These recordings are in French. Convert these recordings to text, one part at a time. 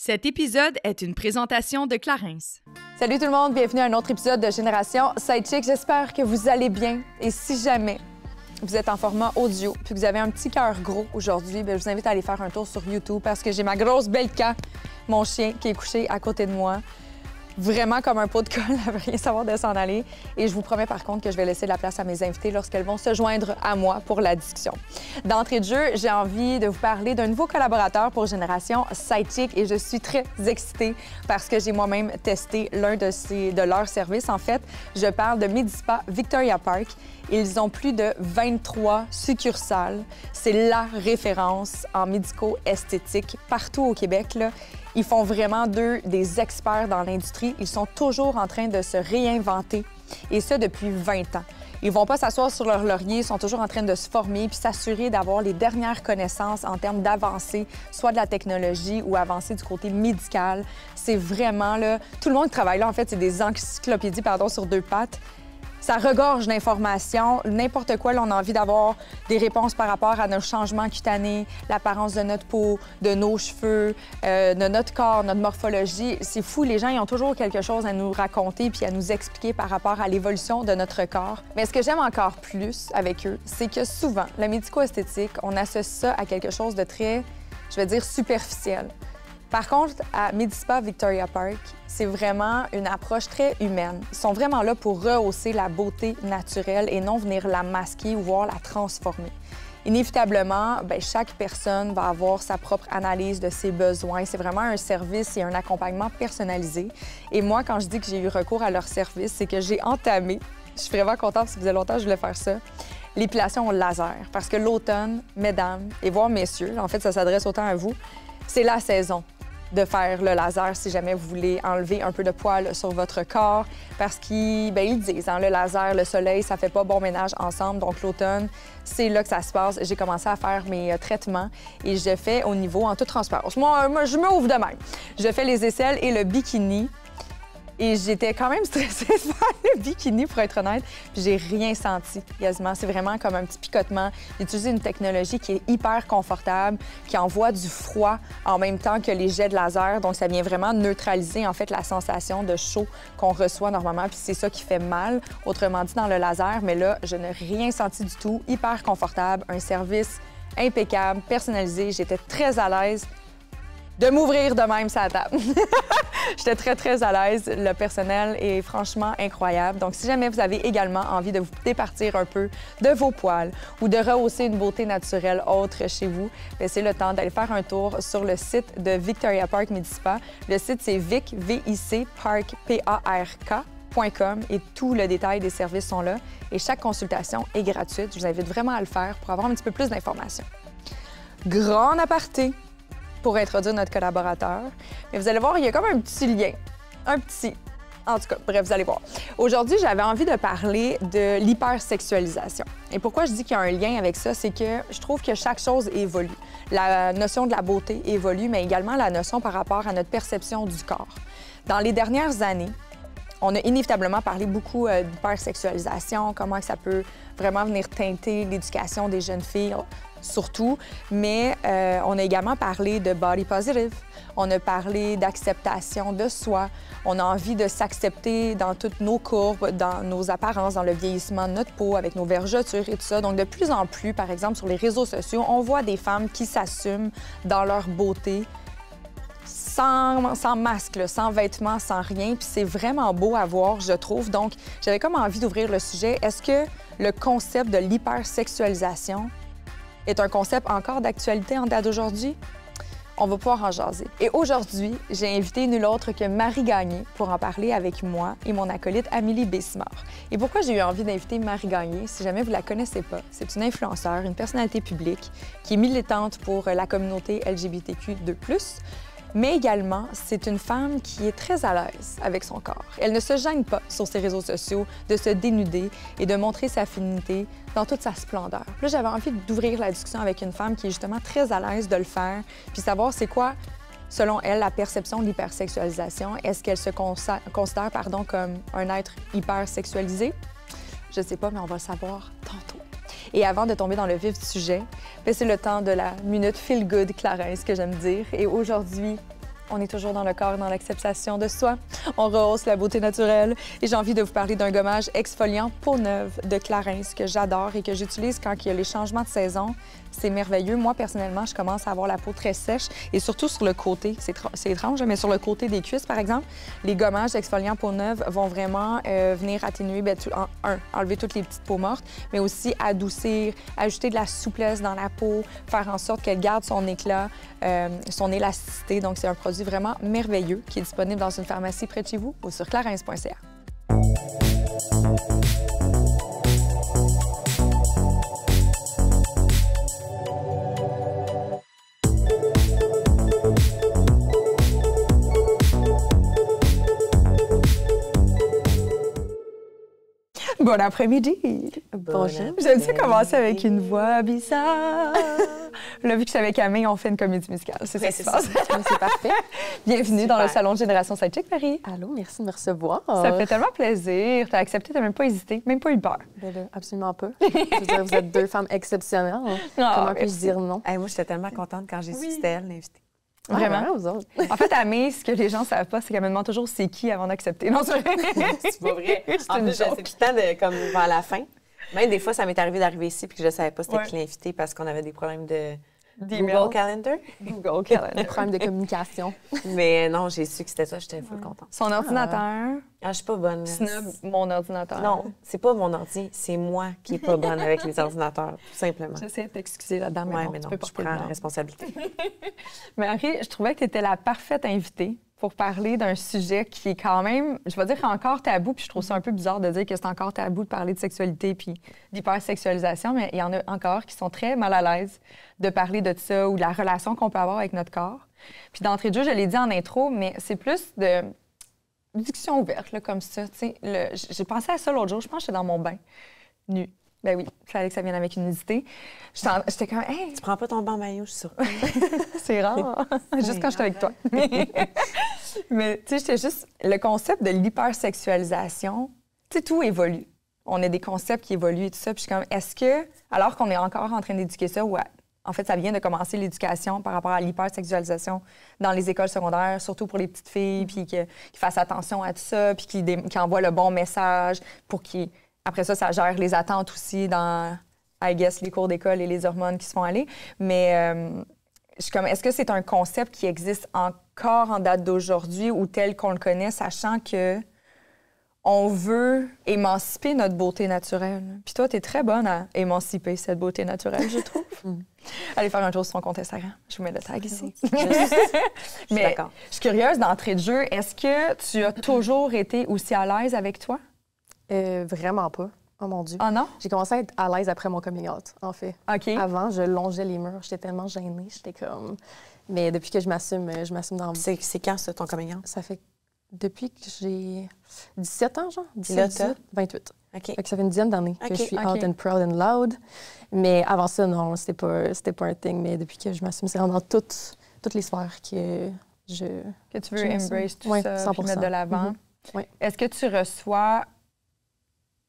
Cet épisode est une présentation de Clarins. Salut tout le monde, bienvenue à un autre épisode de Génération Sidechick. J'espère que vous allez bien et si jamais vous êtes en format audio puis que vous avez un petit cœur gros aujourd'hui, je vous invite à aller faire un tour sur YouTube parce que j'ai ma grosse Belka, mon chien, qui est couché à côté de moi. Vraiment comme un pot de colle, elle veut rien savoir de s'en aller. Et je vous promets par contre que je vais laisser de la place à mes invités lorsqu'elles vont se joindre à moi pour la discussion. D'entrée de jeu, j'ai envie de vous parler d'un nouveau collaborateur pour Génération Sidechick et je suis très excitée parce que j'ai moi-même testé l'un de leurs services. En fait, je parle de Medispa Victoria Park. Ils ont plus de 23 succursales. C'est la référence en médico-esthétique partout au Québec, là. Ils font vraiment d'eux des experts dans l'industrie. Ils sont toujours en train de se réinventer, et ça depuis 20 ans. Ils vont pas s'asseoir sur leur laurier, ils sont toujours en train de se former puis s'assurer d'avoir les dernières connaissances en termes d'avancée, soit de la technologie ou avancée du côté médical. C'est vraiment, là, tout le monde qui travaille là, en fait, c'est des encyclopédies, sur deux pattes. Ça regorge d'informations, n'importe quoi. Là, on a envie d'avoir des réponses par rapport à nos changements cutanés, l'apparence de notre peau, de nos cheveux, de notre corps, notre morphologie. C'est fou, les gens ils ont toujours quelque chose à nous raconter puis à nous expliquer par rapport à l'évolution de notre corps. Mais ce que j'aime encore plus avec eux, c'est que souvent, la médico-esthétique, on associe ça à quelque chose de très, je vais dire, superficiel. Par contre, à Medispa Victoria Park, c'est vraiment une approche très humaine. Ils sont vraiment là pour rehausser la beauté naturelle et non venir la masquer ou voir la transformer. Inévitablement, chaque personne va avoir sa propre analyse de ses besoins. C'est vraiment un service et un accompagnement personnalisé. Et moi, quand je dis que j'ai eu recours à leur service, c'est que j'ai entamé, je suis vraiment contente, ça faisait longtemps que je voulais faire ça, l'épilation au laser. Parce que l'automne, mesdames et voire messieurs, en fait, ça s'adresse autant à vous, c'est la saison de faire le laser si jamais vous voulez enlever un peu de poils sur votre corps. Parce qu'ils disent, le laser, le soleil, ça fait pas bon ménage ensemble. Donc l'automne, c'est là que ça se passe. J'ai commencé à faire mes traitements et je fais au niveau en toute transparence. Moi, je me ouvre de même. Je fais les aisselles et le bikini. Et j'étais quand même stressée de faire le bikini, pour être honnête. Puis j'ai rien senti, quasiment. C'est vraiment comme un petit picotement. J'ai utilisé une technologie qui est hyper confortable, qui envoie du froid en même temps que les jets de laser. Donc, ça vient vraiment neutraliser, en fait, la sensation de chaud qu'on reçoit normalement. Puis c'est ça qui fait mal, autrement dit, dans le laser. Mais là, je n'ai rien senti du tout. Hyper confortable, un service impeccable, personnalisé. J'étais très à l'aise de m'ouvrir de même sur la table. J'étais très, très à l'aise. Le personnel est franchement incroyable. Donc, si jamais vous avez également envie de vous départir un peu de vos poils ou de rehausser une beauté naturelle autre chez vous, c'est le temps d'aller faire un tour sur le site de Victoria Park Medispa. Le site, c'est vicpark.com et tout le détail des services sont là. Et chaque consultation est gratuite. Je vous invite vraiment à le faire pour avoir un petit peu plus d'informations. Grand aparté pour introduire notre collaborateur. Mais vous allez voir, il y a comme un petit lien. Un petit. En tout cas, bref, vous allez voir. Aujourd'hui, j'avais envie de parler de l'hypersexualisation. Et pourquoi je dis qu'il y a un lien avec ça, c'est que je trouve que chaque chose évolue. La notion de la beauté évolue, mais également la notion par rapport à notre perception du corps. Dans les dernières années, on a inévitablement parlé beaucoup d'hypersexualisation, comment ça peut vraiment venir teinter l'éducation des jeunes filles, surtout, mais on a également parlé de body positive, on a parlé d'acceptation de soi, on a envie de s'accepter dans toutes nos courbes, dans nos apparences, dans le vieillissement de notre peau, avec nos vergetures et tout ça. Donc, de plus en plus, par exemple, sur les réseaux sociaux, on voit des femmes qui s'assument dans leur beauté, sans masque, là, sans vêtements, sans rien. Puis c'est vraiment beau à voir, je trouve. Donc, j'avais comme envie d'ouvrir le sujet. Est-ce que le concept de l'hypersexualisation est un concept encore d'actualité en date d'aujourd'hui? On va pouvoir en jaser. Et aujourd'hui, j'ai invité nul autre que Marie Gagné pour en parler avec moi et mon acolyte Amélie Bessimard. Et pourquoi j'ai eu envie d'inviter Marie Gagné? Si jamais vous la connaissez pas, c'est une influenceure, une personnalité publique qui est militante pour la communauté LGBTQ2+. Mais également, c'est une femme qui est très à l'aise avec son corps. Elle ne se gêne pas sur ses réseaux sociaux de se dénuder et de montrer sa féminité dans toute sa splendeur. Là, j'avais envie d'ouvrir la discussion avec une femme qui est justement très à l'aise de le faire, puis savoir c'est quoi, selon elle, la perception de l'hypersexualisation. Est-ce qu'elle se considère comme un être hypersexualisé? Je sais pas, mais on va le savoir tantôt. Et avant de tomber dans le vif du sujet, c'est le temps de la minute feel good Clarins, que j'aime dire. Et aujourd'hui, On est toujours dans le corps et dans l'acceptation de soi. On rehausse la beauté naturelle. Et j'ai envie de vous parler d'un gommage exfoliant peau neuve de Clarins que j'adore et que j'utilise quand il y a les changements de saison. C'est merveilleux. Moi, personnellement, je commence à avoir la peau très sèche et surtout sur le côté. C'est étrange, mais sur le côté des cuisses, par exemple, les gommages exfoliants peau neuve vont vraiment venir atténuer, enlever toutes les petites peaux mortes, mais aussi adoucir, ajouter de la souplesse dans la peau, faire en sorte qu'elle garde son éclat, son élasticité. Donc, c'est un produit vraiment merveilleux qui est disponible dans une pharmacie près de chez vous ou sur clarins.ca. Bon après-midi! Bonjour. J'aime ça commencer avec une voix bizarre. Là, vu que je suis avec Camille, on fait une comédie musicale. C'est ça qui se passe. C'est parfait. Bienvenue dans le salon de Génération Sidechick, Marie. Allô, merci de me recevoir. Ça fait tellement plaisir. T'as accepté, t'as même pas hésité, même pas eu peur. Ben là, absolument pas. Je veux dire, vous êtes deux femmes exceptionnelles. Comment puis-je dire non? Hey, moi, j'étais tellement contente quand j'ai su que c'était elle l'invitée. Vraiment? Ah, vous autres. En fait, Amé, ce que les gens savent pas, c'est qu'elle me demande toujours c'est qui avant d'accepter. Non, c'est C'est pas vrai. C'est En une plus, je sais joke. tout le temps de, comme vers la fin. Même des fois, ça m'est arrivé d'arriver ici puis que je savais pas c'était Ouais. qui l'invité parce qu'on avait des problèmes de D'email. Google Calendar. Google Un Calendar. problème de communication. Mais non, j'ai su que c'était ça, j'étais full contente. Son ordinateur, Ah, je suis pas bonne. là. snob mon ordinateur. Non, c'est pas mon ordi, c'est moi qui est pas bonne avec les ordinateurs, tout simplement. J'essaie de t'excuser là-dedans, mais Ouais, non, mais tu non, peux je porter le prends la blâme. responsabilité. Marie, je trouvais que tu étais la parfaite invitée pour parler d'un sujet qui est quand même, je vais dire encore tabou, puis je trouve ça un peu bizarre de dire que c'est encore tabou de parler de sexualité puis d'hypersexualisation, mais il y en a encore qui sont très mal à l'aise de parler de ça ou de la relation qu'on peut avoir avec notre corps. Puis d'entrée de jeu, je l'ai dit en intro, mais c'est plus de discussion ouverte, là, comme ça. Tu sais, j'ai pensé à ça l'autre jour, je pense que j'étais dans mon bain, nue. Ben oui, il fallait que ça vienne avec une nudité. J'étais comme, hey, Tu prends pas ton banc maillot, je suis sûre. c'est rare. Juste quand j'étais avec toi. Mais tu sais, j'étais juste... Le concept de l'hypersexualisation, tu sais, tout évolue. On a des concepts qui évoluent et tout ça. Puis je suis comme, est-ce que, alors qu'on est encore en train d'éduquer ça, ou en fait, ça vient de commencer l'éducation par rapport à l'hypersexualisation dans les écoles secondaires, surtout pour les petites filles, puis qu'ils fassent attention à tout ça, puis qu'ils envoient le bon message pour qu'ils... Après ça, ça gère les attentes aussi dans, I guess, les cours d'école et les hormones qui se font aller. Mais je suis comme, est-ce que c'est un concept qui existe encore en date d'aujourd'hui ou tel qu'on le connaît, sachant que on veut émanciper notre beauté naturelle? Puis toi, tu es très bonne à émanciper cette beauté naturelle, je trouve. Allez faire un tour sur son compte Instagram. Je vous mets le tag ici. Je suis Mais d'accord. je suis curieuse d'entrée de jeu. Est-ce que tu as toujours été aussi à l'aise avec toi? Vraiment pas. Oh mon Dieu. Ah non? J'ai commencé à être à l'aise après mon coming out, en fait. OK. Avant, je longeais les murs. J'étais tellement gênée. J'étais comme... Mais depuis que je m'assume dans... C'est quand, ça, ton coming out? Ça fait... Depuis que j'ai 17 ans, genre? Là, 17, t'as? 18, 28. OK. Fait que ça fait une dizaine d'années que OK, je suis OK. out and proud and loud. Mais avant ça, non, c'était pas un thing. Mais depuis que je m'assume, c'est vraiment dans toutes les sphères que je... Que tu veux Je m'assume. embrace tout Ouais, ça, puis 100%. mettre de l'avant. Mhm. Ouais. Est-ce que tu reçois,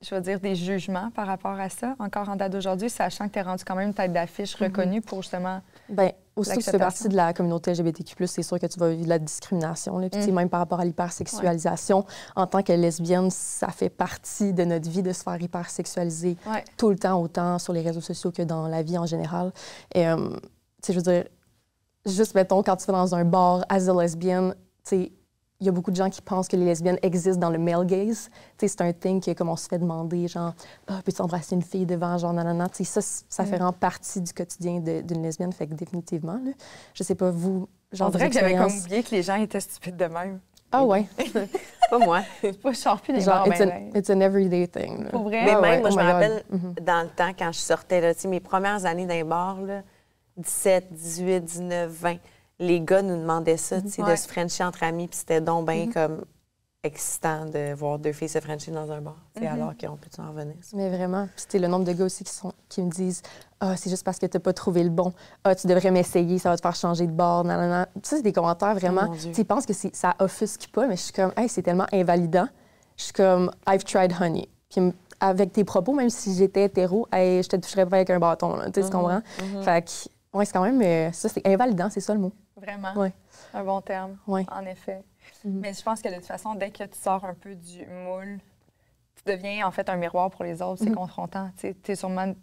je veux dire, des jugements par rapport à ça, encore en date d'aujourd'hui, sachant que tu es rendu quand même tête d'affiche reconnue pour justement... Bien, aussitôt que tu fais L'acceptation. partie de la communauté LGBTQ+, c'est sûr que tu vas vivre de la discrimination. Là. Puis, tu sais, même par rapport à l'hypersexualisation, en tant que lesbienne, ça fait partie de notre vie de se faire hypersexualiser Ouais. tout le temps, autant sur les réseaux sociaux que dans la vie en général. Et, tu sais, je veux dire, juste, mettons, quand tu vas dans un bar as a lesbienne, tu sais, il y a beaucoup de gens qui pensent que les lesbiennes existent dans le male gaze. Tu sais, c'est un thing que, comme on se fait demander, genre, ah, peux-tu embrasser une fille devant, genre, nanana. Tu sais, ça fait vraiment partie du quotidien d'une lesbienne, fait que définitivement, là. Je sais pas, vous, genre, On dirait vos que j'avais comme expériences- oublié que les gens étaient stupides de même. Ah ouais, Pas moi. Je sors plus des genre, bars, it's an everyday thing. là. Pour vrai? Mais Ah même, ouais, moi, oh je me my God. rappelle, Mhm. dans le temps, quand je sortais, là, tu sais, mes premières années dans les bars, là, 17, 18, 19, 20, les gars nous demandaient ça, tu sais, Ouais. de se frencher entre amis, puis c'était donc bien comme excitant de voir deux filles se frencher dans un bar, tu sais, alors qu'on peut en revenir. ça. Mais vraiment. Puis, tu sais, le nombre de gars aussi qui me disent ah, c'est juste parce que t'as pas trouvé le bon. Ah, tu devrais m'essayer, ça va te faire changer de bord. Nanana. Ça, c'est des commentaires vraiment. mon Dieu. Tu sais, ils pensent que ça offusque pas, mais je suis comme, hey, c'est tellement invalidant. Je suis comme, I've tried honey. Puis, avec tes propos, même si j'étais hétéro, hey, je te toucherais pas avec un bâton. Là, tu sais, tu comprends? Fait que, ouais, c'est quand même. Ça, c'est invalidant, c'est ça le mot. Vraiment. Ouais. Un bon terme, Ouais. en effet. Mhm. Mais je pense que de toute façon, dès que tu sors un peu du moule, tu deviens en fait un miroir pour les autres. C'est confrontant. Tu es sûrement une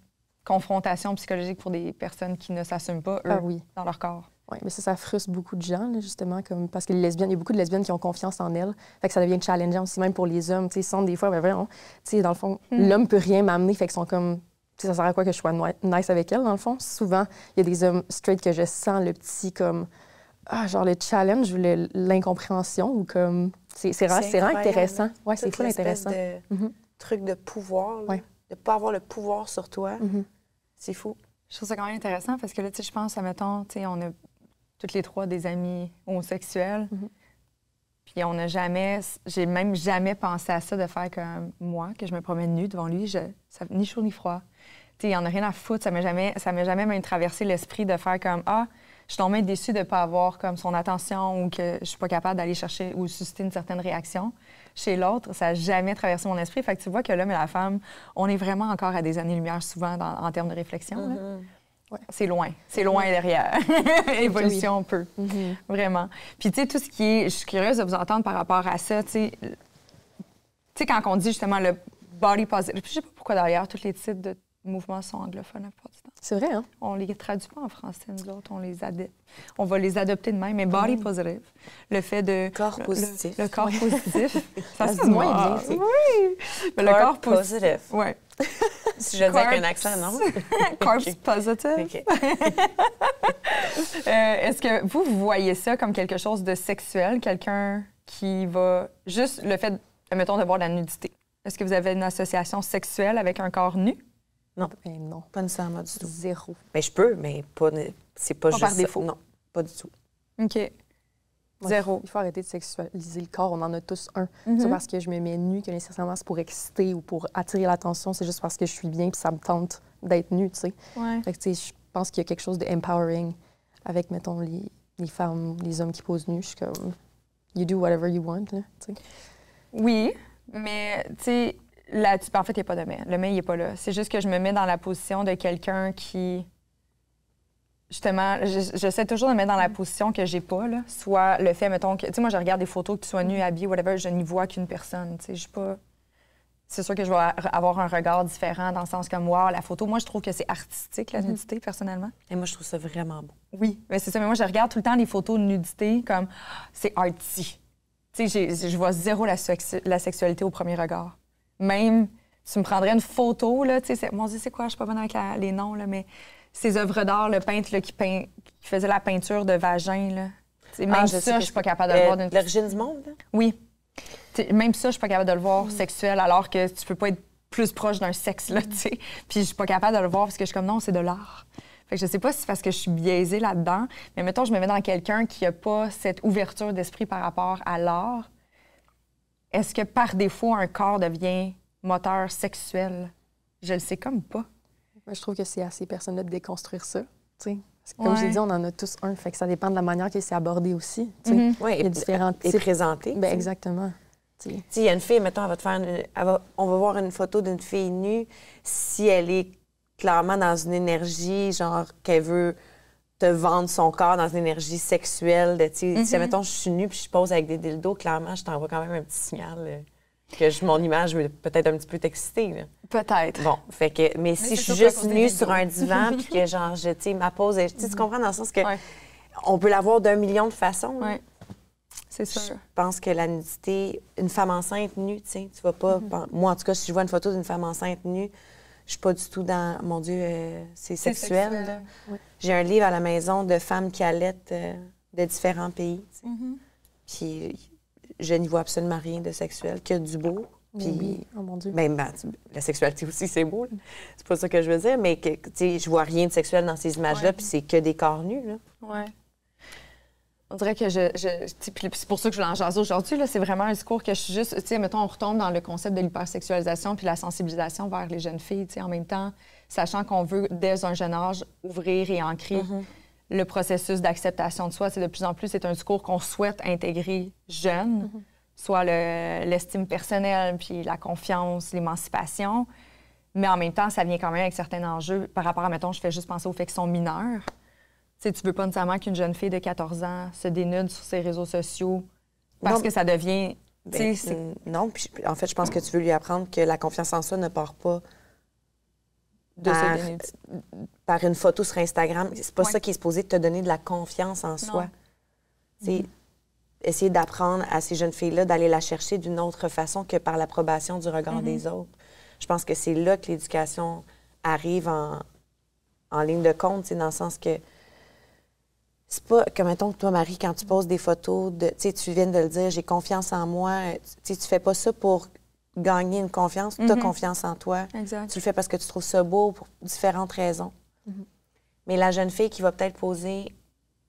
confrontation psychologique pour des personnes qui ne s'assument pas, eux, Ah oui. dans leur corps. Oui, mais ça frustre beaucoup de gens, là, justement, comme, parce que les lesbiennes, il y a beaucoup de lesbiennes qui ont confiance en elles. Fait que ça devient challengeant aussi, même pour les hommes. Tu sais, ils sentent des fois, ben voyons, tu sais, dans le fond, l'homme peut rien m'amener, fait qu'ils sont comme, tu sais, ça sert à quoi que je sois nice avec elle, dans le fond? Souvent, il y a des hommes straight que je sens le petit, comme, genre le challenge ou l'incompréhension, ou comme, c'est vraiment intéressant. Oui, c'est Toute fou l'espèce intéressant. de truc de pouvoir, là, Ouais. de ne pas avoir le pouvoir sur toi. C'est fou. Je trouve ça quand même intéressant parce que là, tu sais, je pense, admettons, tu sais, on a toutes les trois des amis homosexuels. Puis on n'a jamais... J'ai même jamais pensé à ça, de faire comme moi, que je me promène nue devant lui. Ni chaud ni froid. Tu sais, il n'y en a rien à foutre. Ça m'est jamais même traversé l'esprit de faire comme, je suis tombée déçue de ne pas avoir comme son attention ou que je suis pas capable d'aller chercher ou susciter une certaine réaction. Chez l'autre, ça n'a jamais traversé mon esprit. Fait que tu vois que l'homme et la femme, on est vraiment encore à des années-lumière souvent en termes de réflexion. Là. Ouais. C'est loin derrière. Évolution peu, vraiment. Puis tu sais, tout ce qui est... Je suis curieuse de vous entendre par rapport à ça, tu sais, quand on dit justement le body positive, je sais pas pourquoi d'ailleurs, tous les titres de mouvements sont anglophones la plupart du temps. C'est vrai, hein? On les traduit pas en français, nous autres, on va les adopter de même, mais body positive, le fait de... Corps positif. Le corps positif. Ça se dit moins bien, tu sais. Oui! Mais le corps positif. Oui. Si je le dis avec un accent, non? Corps positive. OK. Est-ce que vous voyez ça comme quelque chose de sexuel, quelqu'un qui va... Juste le fait, mettons, de voir de la nudité. Est-ce que vous avez une association sexuelle avec un corps nu? Non. Ben non. Pas nécessairement du tout. Zéro. Bien, je peux, mais c'est pas juste par ça. défaut. Non, pas du tout. OK. Ouais, Zéro. Il faut arrêter de sexualiser le corps. On en a tous un. C'est parce que je me mets nue que nécessairement c'est pour exciter ou pour attirer l'attention. C'est juste parce que je suis bien puis ça me tente d'être nue, tu sais. Ouais. Fait que, tu sais, je pense qu'il y a quelque chose de empowering avec, mettons, les femmes, les hommes qui posent nus. Je suis comme, you do whatever you want, là, tu sais. Oui, mais, tu sais, là-dessus, en fait, il n'y a pas de mais. Le mais, il n'est pas là. C'est juste que je me mets dans la position de quelqu'un qui... Justement, j'essaie toujours de me mettre dans la position que j'ai pas, là. Soit le fait, mettons, que... Tu sais, moi, je regarde des photos, que tu sois nu, habillé, whatever, je n'y vois qu'une personne, tu sais. Je suis pas... C'est sûr que je vais avoir un regard différent dans le sens comme, wow, la photo, moi, je trouve que c'est artistique, la nudité, personnellement. Et moi, je trouve ça vraiment beau. Oui, mais c'est ça. Mais moi, je regarde tout le temps les photos de nudité comme, c'est arty. Tu sais, je vois zéro la sexualité au premier regard. Même, tu me prendrais une photo, là, tu sais, mon Dieu, c'est quoi? Je suis pas bonne avec les noms, là, mais ces œuvres d'art, le peintre là, qui faisait la peinture de vagin, là. T'sais, même ça, je suis pas capable de le voir d'une... L'origine du monde, là? Oui. T'sais, même ça, je suis pas capable de le voir sexuel, alors que tu peux pas être plus proche d'un sexe, là, tu sais. Puis je suis pas capable de le voir parce que je suis comme, non, c'est de l'art. Fait que je sais pas si c'est parce que je suis biaisée là-dedans, mais mettons, je me mets dans quelqu'un qui a pas cette ouverture d'esprit par rapport à l'art. Est-ce que par défaut, un corps devient moteur sexuel? Je le sais comme pas. Moi, je trouve que c'est à ces personnes-là de déconstruire ça, tu sais. Parce que, comme j'ai dit, on en a tous un. Fait que ça dépend de la manière que c'est abordé aussi, tu sais. Oui, Il y a différents et types. présenté. Ben, exactement. Tu sais. Il y a une fille, mettons, elle va te faire on va voir une photo d'une fille nue. Si elle est clairement dans une énergie, genre qu'elle veut te vendre son corps dans une énergie sexuelle, si, mettons, je suis nue puis je pose avec des dildos, clairement, je t'envoie quand même un petit signal que mon image veut peut-être un petit peu t'exciter, là. Peut-être. Bon, fait que, mais si je suis juste nue sur un divan puis que, genre, ma pose, tu comprends dans le sens que on peut l'avoir d'un million de façons. Oui, c'est sûr. Je pense que la nudité, une femme enceinte nue, tu vas pas... Moi, en tout cas, si je vois une photo d'une femme enceinte nue, je suis pas du tout dans... Mon Dieu, c'est sexuel. Là. Oui. J'ai un livre à la maison de femmes qui allaitent de différents pays. Puis je n'y vois absolument rien de sexuel, que du beau. Puis, oui. Oh mon Dieu. Ben, la sexualité aussi, c'est beau. C'est pas ça que je veux dire, mais que, je vois rien de sexuel dans ces images-là, puis c'est que des corps nus. Là. Ouais. On dirait que puis c'est pour ça que je voulais en jaser aujourd'hui, là, c'est vraiment un discours que je suis juste... Tu sais, mettons, on retombe dans le concept de l'hypersexualisation puis la sensibilisation vers les jeunes filles, tu sais, en même temps, sachant qu'on veut, dès un jeune âge, ouvrir et ancrer le processus d'acceptation de soi. C'est de plus en plus, c'est un discours qu'on souhaite intégrer jeune, soit l'estime personnelle, puis la confiance, l'émancipation. Mais en même temps, ça vient quand même avec certains enjeux par rapport à, mettons, je fais juste penser au fait qu'ils sont mineurs. Tu sais, tu veux pas nécessairement qu'une jeune fille de 14 ans se dénude sur ses réseaux sociaux parce que ça devient... Non, puis en fait, je pense que tu veux lui apprendre que la confiance en soi ne part pas par une photo sur Instagram. C'est pas ça qui est supposé te donner de la confiance en soi. C'est essayer d'apprendre à ces jeunes filles-là d'aller la chercher d'une autre façon que par l'approbation du regard des autres. Je pense que c'est là que l'éducation arrive en ligne de compte, dans le sens que c'est pas comme, mettons, que toi, Marie, quand tu poses des photos, tu viens de le dire, j'ai confiance en moi, tu fais pas ça pour gagner une confiance, tu as confiance en toi. Exact. Tu le fais parce que tu trouves ça beau pour différentes raisons. Mais la jeune fille qui va peut-être poser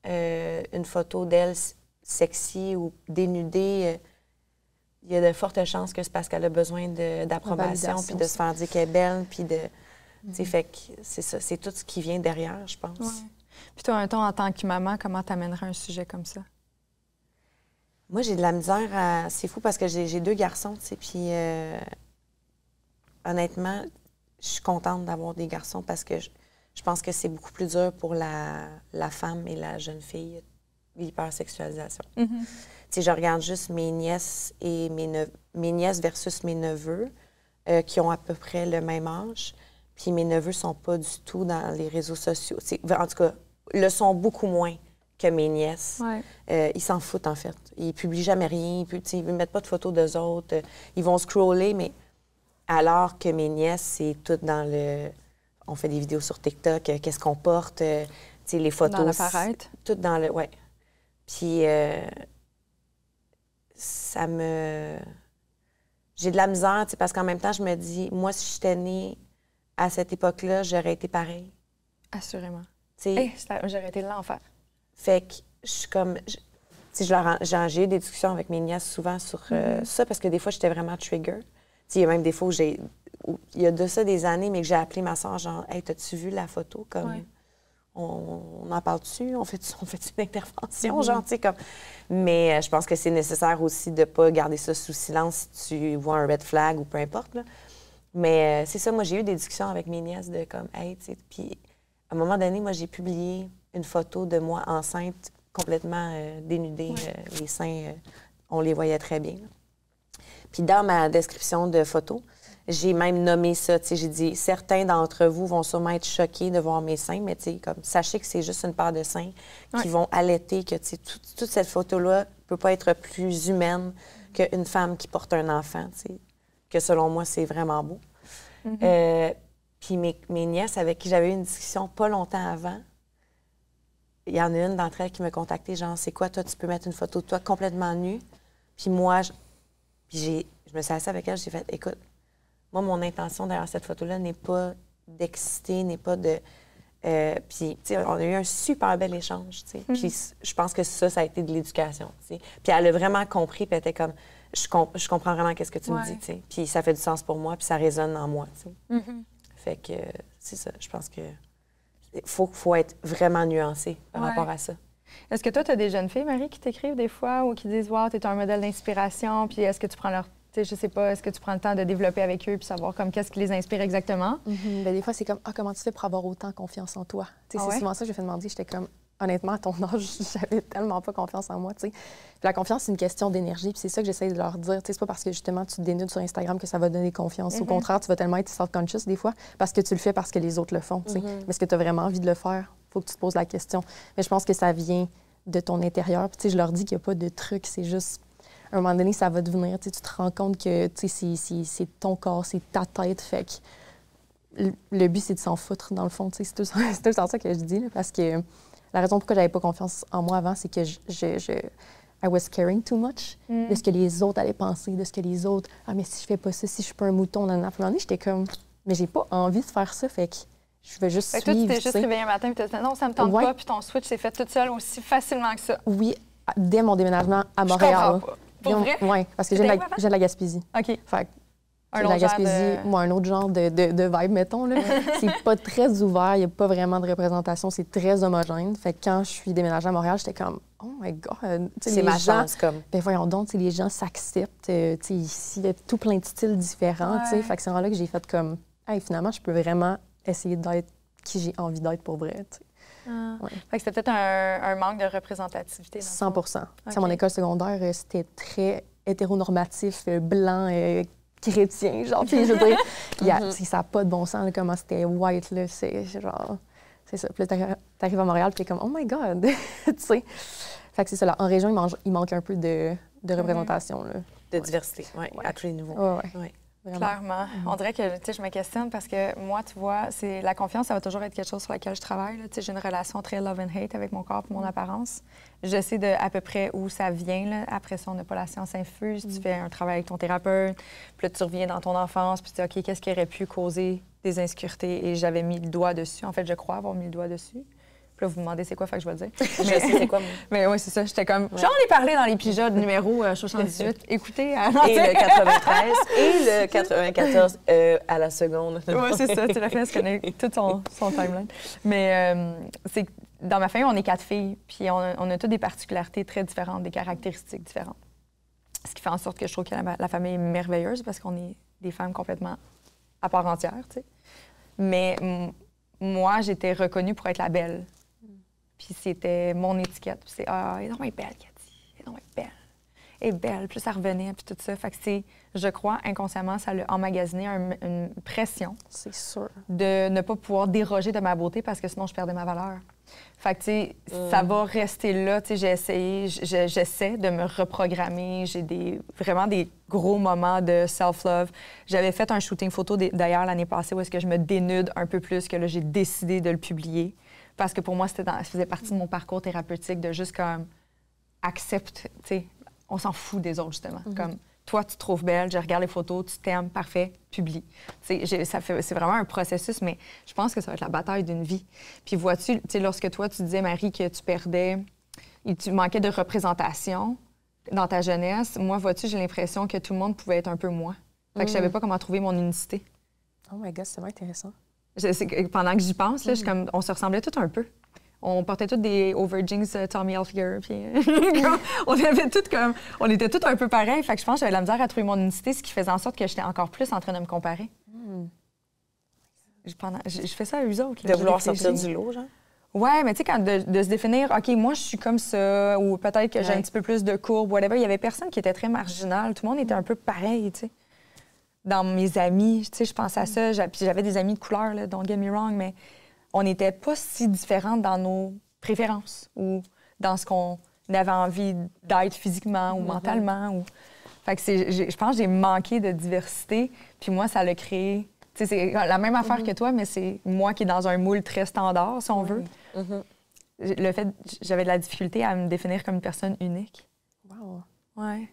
une photo d'elle sexy ou dénudée, il y a de fortes chances que c'est parce qu'elle a besoin d'approbation, puis de se faire dire qu'elle est belle, puis de... Fait que c'est ça, c'est tout ce qui vient derrière, je pense. Ouais. Puis toi, en tant que maman, comment t'amènerais un sujet comme ça? Moi, j'ai de la misère à... C'est fou parce que j'ai 2 garçons, tu sais, puis honnêtement, je suis contente d'avoir des garçons parce que je pense que c'est beaucoup plus dur pour la femme et la jeune fille, l'hypersexualisation. Tu sais, je regarde juste mes nièces et mes nièces versus mes neveux qui ont à peu près le même âge. Puis mes neveux sont pas du tout dans les réseaux sociaux. En tout cas, le sont beaucoup moins que mes nièces. Ouais. Ils s'en foutent, en fait. Ils publient jamais rien. Ils ne mettent pas de photos d'eux autres. Ils vont scroller, mais alors que mes nièces, c'est tout dans le... On fait des vidéos sur TikTok, qu'est-ce qu'on porte, les photos... Dans l'appareil. Tout dans le... Ouais. Puis ça me... J'ai de la misère, parce qu'en même temps, je me dis, moi, si j'étais née à cette époque-là, j'aurais été pareille. Assurément. Hey, j'aurais été l'enfer. Fait que je suis comme... J'ai eu des discussions avec mes nièces souvent sur ça, parce que des fois, j'étais vraiment trigger. Il y a même des fois où il y a de ça des années, mais que j'ai appelé ma soeur, genre, « Hey, t'as-tu vu la photo? » Comme, on en parle-tu? On fait une intervention? Genre, tu sais, comme... Mais je pense que c'est nécessaire aussi de ne pas garder ça sous silence si tu vois un red flag ou peu importe, là. Mais c'est ça, moi, j'ai eu des discussions avec mes nièces de comme, hey, tu sais, puis à un moment donné, moi, j'ai publié une photo de moi enceinte, complètement dénudée, les seins, on les voyait très bien. Puis dans ma description de photo, j'ai même nommé ça, tu sais, j'ai dit, certains d'entre vous vont sûrement être choqués de voir mes seins, mais tu sais, comme, sachez que c'est juste une paire de seins qui vont allaiter, que, tu sais, toute cette photo-là peut pas être plus humaine qu'une femme qui porte un enfant, tu sais, que selon moi, c'est vraiment beau. Puis mes nièces avec qui j'avais eu une discussion pas longtemps avant, il y en a une d'entre elles qui m'a contactée, genre, c'est quoi, toi, tu peux mettre une photo de toi complètement nue? Puis moi, je me suis assise avec elle, j'ai fait, écoute, moi, mon intention derrière cette photo-là n'est pas d'exciter, n'est pas de... puis, tu sais, on a eu un super bel échange, tu sais. Puis je pense que ça a été de l'éducation, tu sais. Puis elle a vraiment compris, puis elle était comme... Je comprends vraiment qu'est-ce que tu me dis, tu sais. Puis ça fait du sens pour moi, puis ça résonne en moi, tu sais. Fait que c'est ça, je pense que faut être vraiment nuancé par rapport à ça. Est-ce que toi, tu as des jeunes filles, Marie, qui t'écrivent des fois ou qui disent « Wow, tu es un modèle d'inspiration », puis est-ce que tu prends leur... Tu sais, je sais pas, est-ce que tu prends le temps de développer avec eux puis savoir comme qu'est-ce qui les inspire exactement? Bien, des fois, c'est comme « Ah, comment tu fais pour avoir autant confiance en toi? » C'est souvent ça que je fais demander. J'étais comme... Honnêtement, à ton âge, j'avais tellement pas confiance en moi, tu sais. Puis la confiance, c'est une question d'énergie, puis c'est ça que j'essaie de leur dire. Tu sais, c'est pas parce que, justement, tu te dénudes sur Instagram que ça va donner confiance. Au contraire, tu vas tellement être self-conscious des fois parce que tu le fais parce que les autres le font, tu sais. Mais est-ce que tu as vraiment envie de le faire? Faut que tu te poses la question. Mais je pense que ça vient de ton intérieur. Puis, tu sais, je leur dis qu'il n'y a pas de truc, c'est juste... À un moment donné, ça va devenir, tu sais, tu te rends compte que, tu sais, c'est ton corps, c'est ta tête, fait que le but, c'est de s'en foutre, dans le fond, tu sais. C'est tout ça que je dis, là, parce que... La raison pourquoi j'avais pas confiance en moi avant, c'est que I was caring too much de ce que les autres allaient penser, de ce que les autres... Ah, mais si je fais pas ça, si je suis pas un mouton, dans la journée, j'étais comme... Mais j'ai pas envie de faire ça, fait que je vais juste suivre, toi, tu t'es juste réveillé un matin et tu t'es dit non, ça me tente pas, puis ton switch s'est fait toute seule aussi facilement que ça. Oui, dès mon déménagement à Montréal. Je comprends pas. Pour vrai? Oui, parce que j'ai de la Gaspésie. OK. Fait que la Gaspésie, moi, un autre genre de vibe, mettons. Là. C'est pas très ouvert, il n'y a pas vraiment de représentation, c'est très homogène. Fait que quand je suis déménagée à Montréal, j'étais comme, oh my God! C'est ma chance, comme. Ben voyons donc, les gens s'acceptent. Ici, il y a tout plein de styles différents. Fait que c'est là que j'ai fait comme, hey, finalement, je peux vraiment essayer d'être qui j'ai envie d'être pour vrai. T'sais. Ouais. Fait que c'était peut-être un manque de représentativité. 100 OK. À mon école secondaire, c'était très hétéronormatif, blanc, chrétien, genre. Puis je veux dire, ça n'a pas de bon sens, là, comment c'était white, là. C'est genre... C'est ça. Puis là, t'arrives à Montréal, puis t'es comme « Oh my God! » Tu sais. Fait que c'est ça, là. En région, il manque un peu de représentation, là. De diversité, oui, à tous les niveaux. Ouais. Vraiment. Clairement. On dirait que, tu sais, je me questionne parce que moi, tu vois, c'est la confiance, ça va toujours être quelque chose sur lequel je travaille. Tu sais, j'ai une relation très love and hate avec mon corps et mon apparence. Je sais à peu près où ça vient, là. Après ça, on n'a pas la science infuse. Tu fais un travail avec ton thérapeute, puis là, tu reviens dans ton enfance, puis tu dis, OK, qu'est-ce qui aurait pu causer des insécurités? Et j'avais mis le doigt dessus. En fait, je crois avoir mis le doigt dessus. Puis là, vous me demandez c'est quoi, fait que je vais le dire. Je sais c'est quoi, moi. Mais oui, c'est ça. J'étais comme, j'en ai parlé dans l'épisode numéro 78. Écoutez, Et le 93 et le 94 à la seconde. Oui, c'est ça. Tu l'as fait, je connais tout son timeline. Mais c'est que dans ma famille, on est 4 filles, puis on a toutes des particularités très différentes, des caractéristiques différentes. Ce qui fait en sorte que je trouve que la famille est merveilleuse parce qu'on est des femmes complètement à part entière, tu sais. Mais moi, j'étais reconnue pour être la belle. Puis c'était mon étiquette. Puis c'est « Ah, elle est vraiment belle, Cathy. Elle est vraiment belle. Elle est belle. » Puis ça revenait, puis tout ça. Fait que c'est, je crois, inconsciemment, ça l'a emmagasiné une pression. C'est sûr. De ne pas pouvoir déroger de ma beauté parce que sinon, je perdais ma valeur. Fait que, tu sais, ça va rester là. Tu sais, j'ai essayé, j'essaie de me reprogrammer. J'ai vraiment des gros moments de self-love. J'avais fait un shooting photo, d'ailleurs, l'année passée, où est-ce que je me dénude un peu plus, que là, j'ai décidé de le publier. Parce que pour moi, ça faisait partie de mon parcours thérapeutique de juste comme accepte, tu sais, on s'en fout des autres, justement. Comme toi, tu te trouves belle, je regarde les photos, tu t'aimes, parfait, publie. Tu sais, c'est vraiment un processus, mais je pense que ça va être la bataille d'une vie. Puis vois-tu, tu sais, lorsque toi, tu disais, Marie, que tu perdais, et tu manquais de représentation dans ta jeunesse, moi, vois-tu, j'ai l'impression que tout le monde pouvait être un peu moi. Fait que je savais pas comment trouver mon unicité. Oh my God, c'est vraiment intéressant. Pendant que j'y pense, là, on se ressemblait tous un peu. On portait tous des over jeans Tommy Hilfiger, puis on était tous un peu pareils. Fait que je pense que j'avais la misère à trouver mon unicité, ce qui faisait en sorte que j'étais encore plus en train de me comparer. Je fais ça à eux autres. Là, de vouloir sortir du lot, genre? Ouais, mais tu sais, quand de se définir, OK, moi, je suis comme ça, ou peut-être que j'ai un petit peu plus de courbe, whatever. Il y avait personne qui était très marginal. Tout le monde était un peu pareil, tu sais. Dans mes amis, tu sais, je pense à ça. Puis j'avais des amis de couleur, là, don't get me wrong, mais on n'était pas si différentes dans nos préférences ou dans ce qu'on avait envie d'être physiquement ou mentalement. Fait que je pense que j'ai manqué de diversité. Puis moi, ça l'a créé... Tu sais, c'est la même affaire que toi, mais c'est moi qui est dans un moule très standard, si on veut. Le fait... J'avais de la difficulté à me définir comme une personne unique. Wow. Ouais.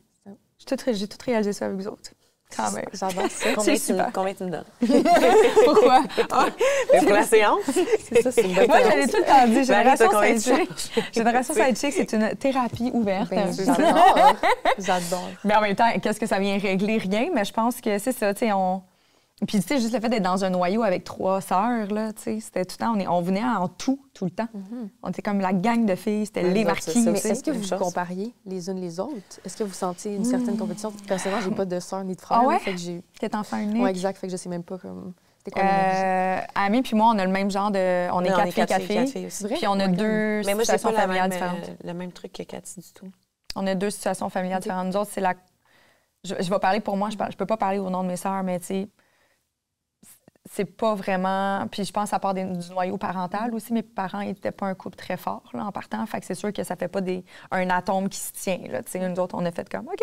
J'ai tout réalisé ça avec vous autres. Quand même. J'adore ça. Combien tu me donnes? Pourquoi? Mais pour la séance? C'est ça, c'est une bonne Moi, j'allais tout le temps dire, Génération combien de Sidechick. Génération Sidechick, c'est une thérapie ouverte. Ben, j'adore. J'adore. Mais en même temps, qu'est-ce que ça vient régler? Rien, mais je pense que c'est ça, tu sais, Puis, tu sais, juste le fait d'être dans un noyau avec 3 sœurs, là, tu sais, c'était tout le temps, on venait en tout le temps. On était comme la gang de filles, c'était les marquis. Mais est-ce que vous vous compariez les unes les autres? Est-ce que vous sentiez une certaine compétition? Personnellement, j'ai pas de sœur ni de frère. Ah ouais? Fait que j'ai... T'es enfant unique? Oui, exact. Fait que je sais même pas comme... C'était quoi l'énergie? Ami puis moi, on a le même genre de... On est 4 filles. C'est vrai? Puis on a deux Mais moi, j'ai situations pas familiales différentes. le même truc que Cathy du tout. On a 2 situations familiales différentes. Nous autres, c'est la... Je vais parler pour moi, je peux pas parler au nom de mes sœurs, mais tu sais... C'est pas vraiment... Puis je pense à part du noyau parental aussi, mes parents n'étaient pas un couple très fort là, en partant. Fait que c'est sûr que ça fait pas un atome qui se tient. Là. Nous autres, on a fait comme, OK,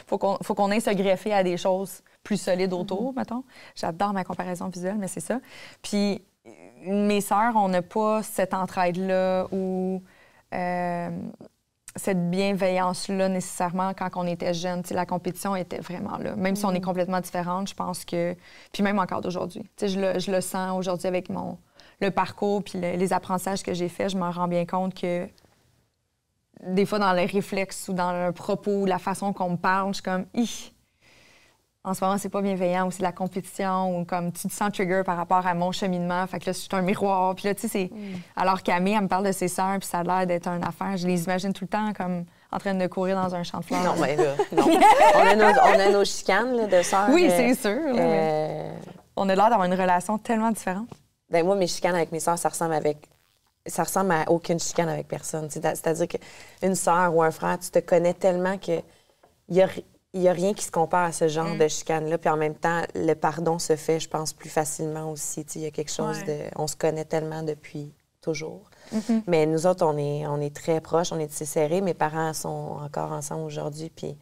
faut qu'on aille se greffer à des choses plus solides autour, mettons. J'adore ma comparaison visuelle, mais c'est ça. Puis mes sœurs, on n'a pas cette entraide-là ou cette bienveillance-là nécessairement quand on était jeune. T'sais, la compétition était vraiment là. Même si on est complètement différentes, je pense que... Puis même encore d'aujourd'hui. Je le sens aujourd'hui avec le parcours puis les apprentissages que j'ai faits, je me rends bien compte que des fois, dans les réflexes ou dans le propos ou la façon qu'on me parle, je suis comme... En ce moment, c'est pas bienveillant ou c'est de la compétition ou comme tu te sens trigger par rapport à mon cheminement. Fait que là, c'est un miroir. Puis là, tu sais, c'est... Alors Camille, elle me parle de ses sœurs puis ça a l'air d'être une affaire. Je les imagine tout le temps comme en train de courir dans un champ de fleurs. Non, mais là, non. on a nos chicanes là, de sœurs. Oui, c'est sûr. On a l'air d'avoir une relation tellement différente. Ben moi, mes chicanes avec mes sœurs, ça ressemble avec ça ressemble à aucune chicane avec personne. C'est-à-dire qu'une sœur ou un frère, tu te connais tellement qu'il y a rien qui se compare à ce genre de chicane-là. Puis en même temps, le pardon se fait, je pense, plus facilement aussi. Il y a quelque chose de... On se connaît tellement depuis toujours. Mais nous autres, on est très proches, on est tissés serrés. Mes parents sont encore ensemble aujourd'hui, puis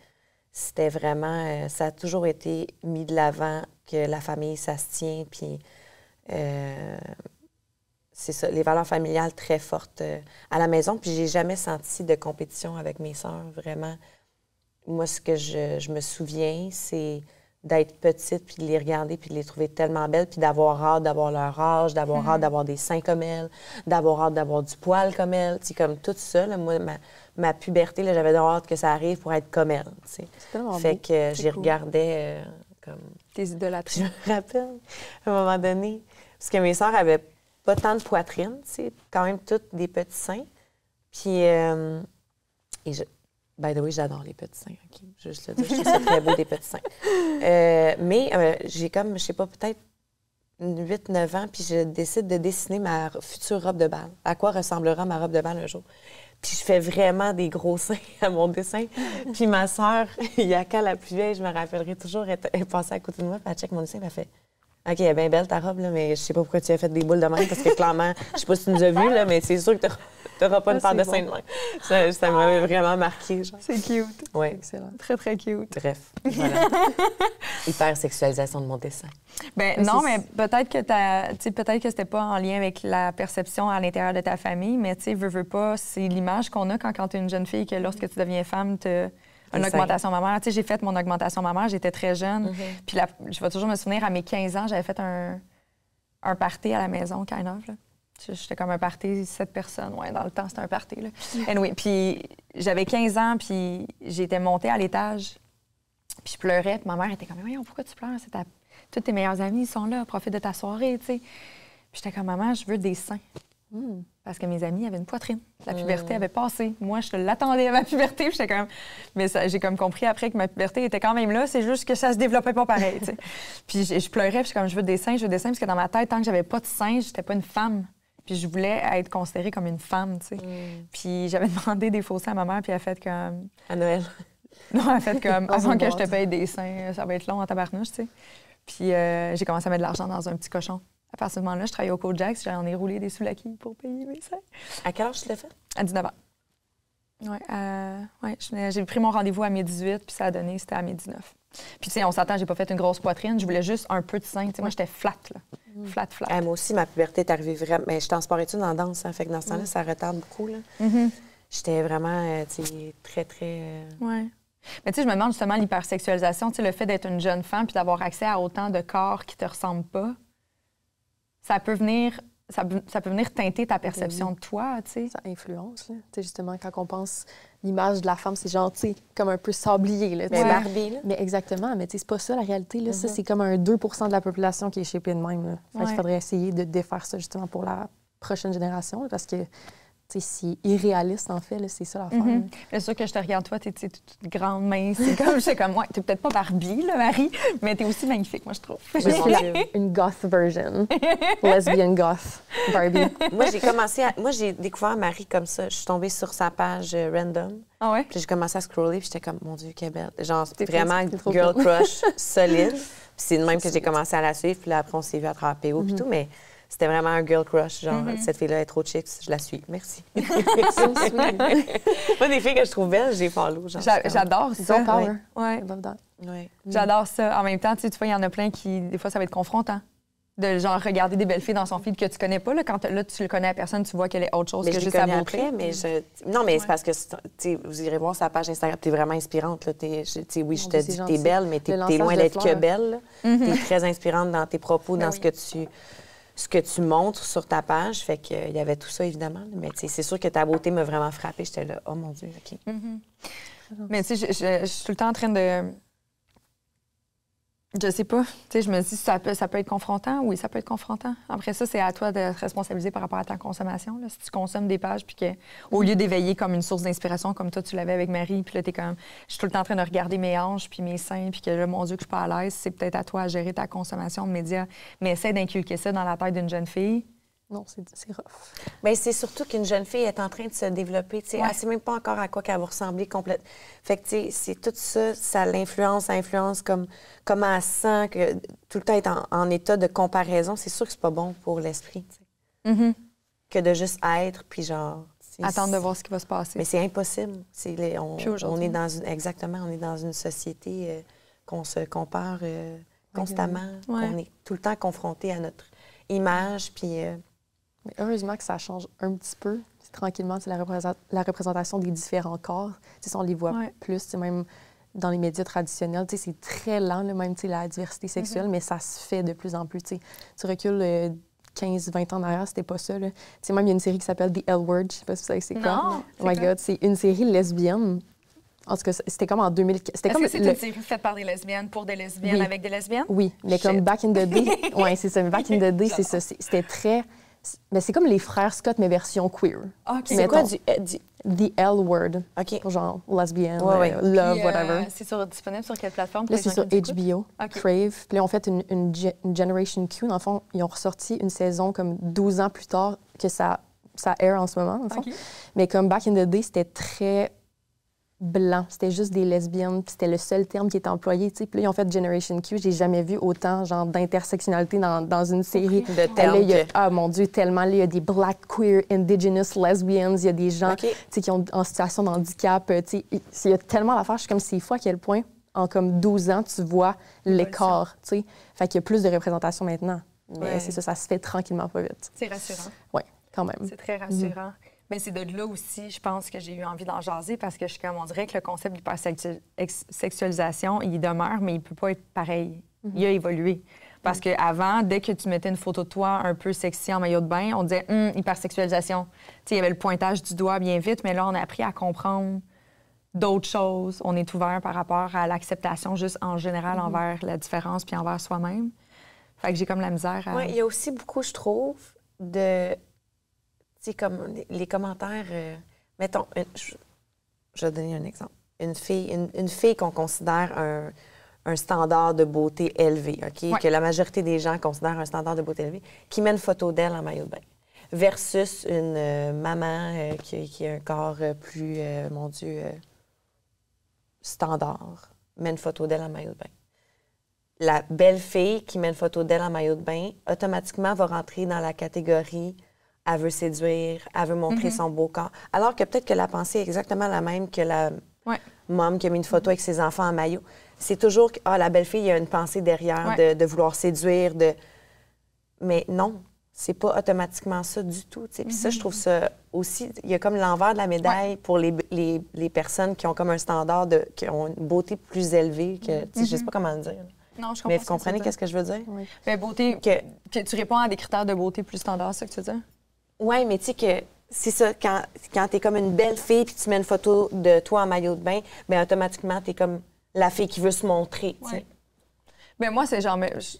c'était vraiment... ça a toujours été mis de l'avant que la famille, ça se tient, puis... c'est ça, les valeurs familiales très fortes à la maison. Puis j'ai jamais senti de compétition avec mes sœurs, vraiment. Moi, ce que je me souviens, c'est d'être petite, puis de les regarder, puis de les trouver tellement belles, puis d'avoir hâte d'avoir leur âge, d'avoir hâte d'avoir des seins comme elles, d'avoir hâte d'avoir du poil comme elles. Tu sais, comme tout ça, là, moi, ma puberté, là, j'avais hâte que ça arrive pour être comme elles. Tu sais. C'est tellement fait beau. que j'y cool. regardais comme... Tes idolâtres. Je me rappelle, à un moment donné, parce que mes sœurs avaient pas tant de poitrine, tu sais, quand même toutes des petits seins. Puis, by the way, j'adore les petits seins, OK? Je veux juste le dire, je trouve ça très beau, des petits seins. Mais j'ai comme, je sais pas, peut-être 8-9 ans, puis je décide de dessiner ma future robe de bal. À quoi ressemblera ma robe de bal un jour? Puis je fais vraiment des gros seins à mon dessin. Puis ma sœur, Yaka, la plus vieille, je me rappellerai toujours, elle passait à côté de moi, puis elle check mon dessin, puis elle fait... OK, elle est bien belle ta robe, là, mais je sais pas pourquoi tu as fait des boules de même, parce que clairement, je sais pas si tu nous as vus, là, mais c'est sûr que t'auras pas une paire de seins de même. Ça m'avait vraiment marqué, genre. C'est cute. Oui. Excellent. Très, très cute. Bref, voilà. Hyper-sexualisation de mon dessin. Ben Mais non, c'est- mais peut-être que c'était pas en lien avec la perception à l'intérieur de ta famille, mais tu sais, veux pas, c'est l'image qu'on a quand tu es une jeune fille, que lorsque tu deviens femme, tu as une Les seins. augmentation mammaire. Tu sais, j'ai fait mon augmentation mammaire, j'étais très jeune. Puis je vais toujours me souvenir, à mes 15 ans, j'avais fait un party à la maison, kind of, là. J'étais comme un party, 7 personnes. Ouais, dans le temps, c'était un party, là. Anyway, puis j'avais 15 ans, puis j'étais montée à l'étage, puis je pleurais, puis ma mère était comme « Voyons, pourquoi tu pleures? Tous tes meilleurs amis sont là, profite de ta soirée, tu sais. » Puis j'étais comme « Maman, je veux des seins. Parce que mes amis avaient une poitrine. La puberté avait passé. Moi, je l'attendais à ma puberté, puis j'étais comme... Mais j'ai comme compris après que ma puberté était quand même là, c'est juste que ça se développait pas pareil, tu sais. Puis je pleurais, puis j'étais comme « Je veux des seins, parce que dans ma tête, tant que j'avais pas de seins, j'étais pas une femme. Puis je voulais être considérée comme une femme, tu sais. Puis j'avais demandé des faux seins à ma mère, puis elle a fait comme... À Noël. Non, elle a fait comme, Dans avant une que je te boîte. paye des seins, ça va être long en tabarnouche, tu sais. Puis j'ai commencé à mettre de l'argent dans un petit cochon. À partir de ce moment-là, je travaillais au Kojak, j'en ai roulé des soulaquis pour payer mes seins. À quel âge tu l'as fait? À 19 ans. Ouais, j'ai pris mon rendez-vous à mes 18, puis ça a donné, c'était à mes 19. Puis tu sais, on s'attend, j'ai pas fait une grosse poitrine, je voulais juste un peu de sein. Tu sais, moi, j'étais flat, là. Flat. Moi aussi, ma puberté est arrivée vraiment... Mais j'étais en sport-études en danse, hein, fait que dans ce temps-là, ça retarde beaucoup, là. J'étais vraiment, tu sais, très, très... Ouais. Mais tu sais, je me demande justement l'hypersexualisation, tu sais, le fait d'être une jeune femme puis d'avoir accès à autant de corps qui te ressemblent pas, ça peut venir teinter ta perception de toi, tu sais. Ça influence, là. Tu sais, justement, quand on pense l'image de la femme, c'est genre, tu sais, comme un peu sablier, là. tu Mais sais. Barbie, là. Mais exactement, mais tu sais, c'est pas ça la réalité, là. Ça, c'est comme un 2 de la population qui est shapée de même, là. Fait qu'il Ouais. faudrait essayer de défaire ça, justement, pour la prochaine génération, là, parce que, tu sais, c'est irréaliste, en fait, là. C'est ça l'affaire. là. C'est sûr que je te regarde, toi, t'es toute grande, mince. C'est comme, j'étais comme, ouais, t'es peut-être pas Barbie, là, Marie, mais t'es aussi magnifique, moi, je trouve. Je suis une goth version. Lesbian goth Barbie. Moi, j'ai découvert Marie comme ça. Je suis tombée sur sa page random. Ah ouais? Puis j'ai commencé à scroller, puis j'étais comme, mon Dieu, quelle belle. Genre, T'es vraiment trop girl belle. crush solide. Puis c'est de même que j'ai commencé à la suivre, puis là, après, on s'est vu à travers PO, puis tout, mais c'était vraiment un girl crush. Genre, cette fille-là est trop chic, je la suis. Merci. Moi, des filles que je trouve belles, j'ai follow. Genre, J'adore ça. Girl power. Ouais. I love that. Ouais. J'adore ça. En même temps, tu vois, il y en a plein qui, des fois, ça va être confrontant. De genre regarder des belles filles dans son feed que tu connais pas. Là, quand là, tu le connais à personne, tu vois qu'elle est autre chose Mais que je l'ai juste sa connue beauté. après, mais Non, mais c'est parce que, tu sais, vous irez voir sa page Instagram, t'es vraiment inspirante, là. Oui, je Mon te Dieu, dis c'est que t'es gentil. belle, mais t'es Le lançage loin de d'être que fleurs. belle, là. T'es très inspirante dans tes propos, dans ce que tu montres sur ta page. Fait qu'il y avait tout ça, évidemment. Là. Mais tu sais, c'est sûr que ta beauté m'a vraiment frappée. J'étais là, oh mon Dieu, OK. Mais tu sais, je suis tout le temps en train de... Je sais pas. Tu sais, je me dis, ça peut être confrontant. Oui, ça peut être confrontant. Après ça, c'est à toi de te responsabiliser par rapport à ta consommation. Là. Si tu consommes des pages, puis qu'au lieu d'éveiller comme une source d'inspiration, comme toi, tu l'avais avec Marie, puis là, t'es comme, je suis tout le temps en train de regarder mes hanches, puis mes seins, puis que là, mon Dieu, que je suis pas à l'aise, c'est peut-être à toi à gérer ta consommation de médias. Mais essaie d'inculquer ça dans la tête d'une jeune fille. Non, c'est rough. Bien, c'est surtout qu'une jeune fille est en train de se développer. Tu sais, elle ne sait même pas encore à quoi qu'elle va ressembler complètement. Fait que, tu sais, c'est tout ça, ça influence comme comment elle se sent, que tout le temps être en état de comparaison. C'est sûr que c'est pas bon pour l'esprit, tu sais. Mm-hmm. Que de juste être, puis genre... Attendre de voir ce qui va se passer. Mais c'est impossible. On est dans une société qu'on se compare constamment. Ouais. On est tout le temps confronté à notre image, puis... Mais heureusement que ça change un petit peu. Tranquillement, c'est la représentation des différents corps. Tu sais, on les voit plus, même dans les médias traditionnels. Tu sais, c'est très lent, là, même la diversité sexuelle, mais ça se fait de plus en plus. Tu sais. Tu recules 15-20 ans derrière, c'était pas ça. Tu sais, même il y a une série qui s'appelle The L Word. Je sais pas si vous savez c'est quoi. Non, Oh my God, c'est une série lesbienne. En tout cas, c'était comme en 2000. Est-ce que c'est une série faite par des lesbiennes, pour des lesbiennes, avec des lesbiennes? Oui, mais comme Back in the Day. Oui, c'est ça. Back in the Day, c'est ça. C'était très... Mais c'est comme les frères Scott, mais version queer. Okay. C'est quoi du... The L Word. OK. Genre lesbienne, Puis, love, whatever. C'est disponible sur quelle plateforme? Là, c'est sur HBO, Crave. Puis là, on fait une Generation Q. Dans le fond, ils ont ressorti une saison comme 12 ans plus tard que ça air en ce moment, dans le fond. Okay. Mais comme Back in the Day, c'était très blanc. C'était juste des lesbiennes. Puis c'était le seul terme qui était employé. Puis là, ils ont fait Generation Q. J'ai jamais vu autant genre d'intersectionnalité dans une série. De termes. Ah, mon Dieu, tellement. Là, il y a des Black, queer, indigenous, lesbians. Il y a des gens qui sont en situation de handicap. Il y a tellement d'affaires. Je suis comme, c'est fou à quel point, en comme 12 ans, tu vois l'écart. Fait qu'il y a plus de représentation maintenant. Mais c'est ça se fait tranquillement pas vite. C'est rassurant. Oui, quand même. C'est très rassurant. Mais c'est de là aussi, je pense que j'ai eu envie d'en jaser parce que on dirait que le concept d'hypersexualisation, il demeure, mais il peut pas être pareil. Il a évolué. Parce qu'avant, dès que tu mettais une photo de toi un peu sexy en maillot de bain, on disait hypersexualisation. Il y avait le pointage du doigt bien vite, mais là, on a appris à comprendre d'autres choses. On est ouvert par rapport à l'acceptation juste en général envers la différence puis envers soi-même. Fait que j'ai comme la misère à... Oui, il y a aussi beaucoup, je trouve, de... Tu sais, comme les commentaires... mettons, je vais donner un exemple. Une fille qu'on considère un standard de beauté élevé, OK? Ouais. Que la majorité des gens considèrent un standard de beauté élevé, qui met une photo d'elle en maillot de bain. Versus une maman qui a un corps plus, mon Dieu, standard, met une photo d'elle en maillot de bain. La belle fille qui met une photo d'elle en maillot de bain, automatiquement va rentrer dans la catégorie « elle veut séduire, elle veut montrer son beau corps ». Alors que peut-être que la pensée est exactement la même que la môme qui a mis une photo avec ses enfants en maillot. C'est toujours que la belle fille, il y a une pensée derrière de vouloir séduire. Mais non, c'est pas automatiquement ça du tout. Puis ça, je trouve ça aussi... Il y a comme l'envers de la médaille pour les personnes qui ont comme un standard, qui ont une beauté plus élevée que... Je sais pas comment le dire. Non, je comprends. Mais vous comprenez qu'est-ce que je veux dire? Oui. Mais beauté, que tu réponds à des critères de beauté plus standards, c'est ça que tu veux dire? Oui, mais tu sais que c'est ça, quand tu es comme une belle fille puis tu mets une photo de toi en maillot de bain, bien automatiquement, tu es comme la fille qui veut se montrer. Ouais. Bien, moi, c'est genre... Tu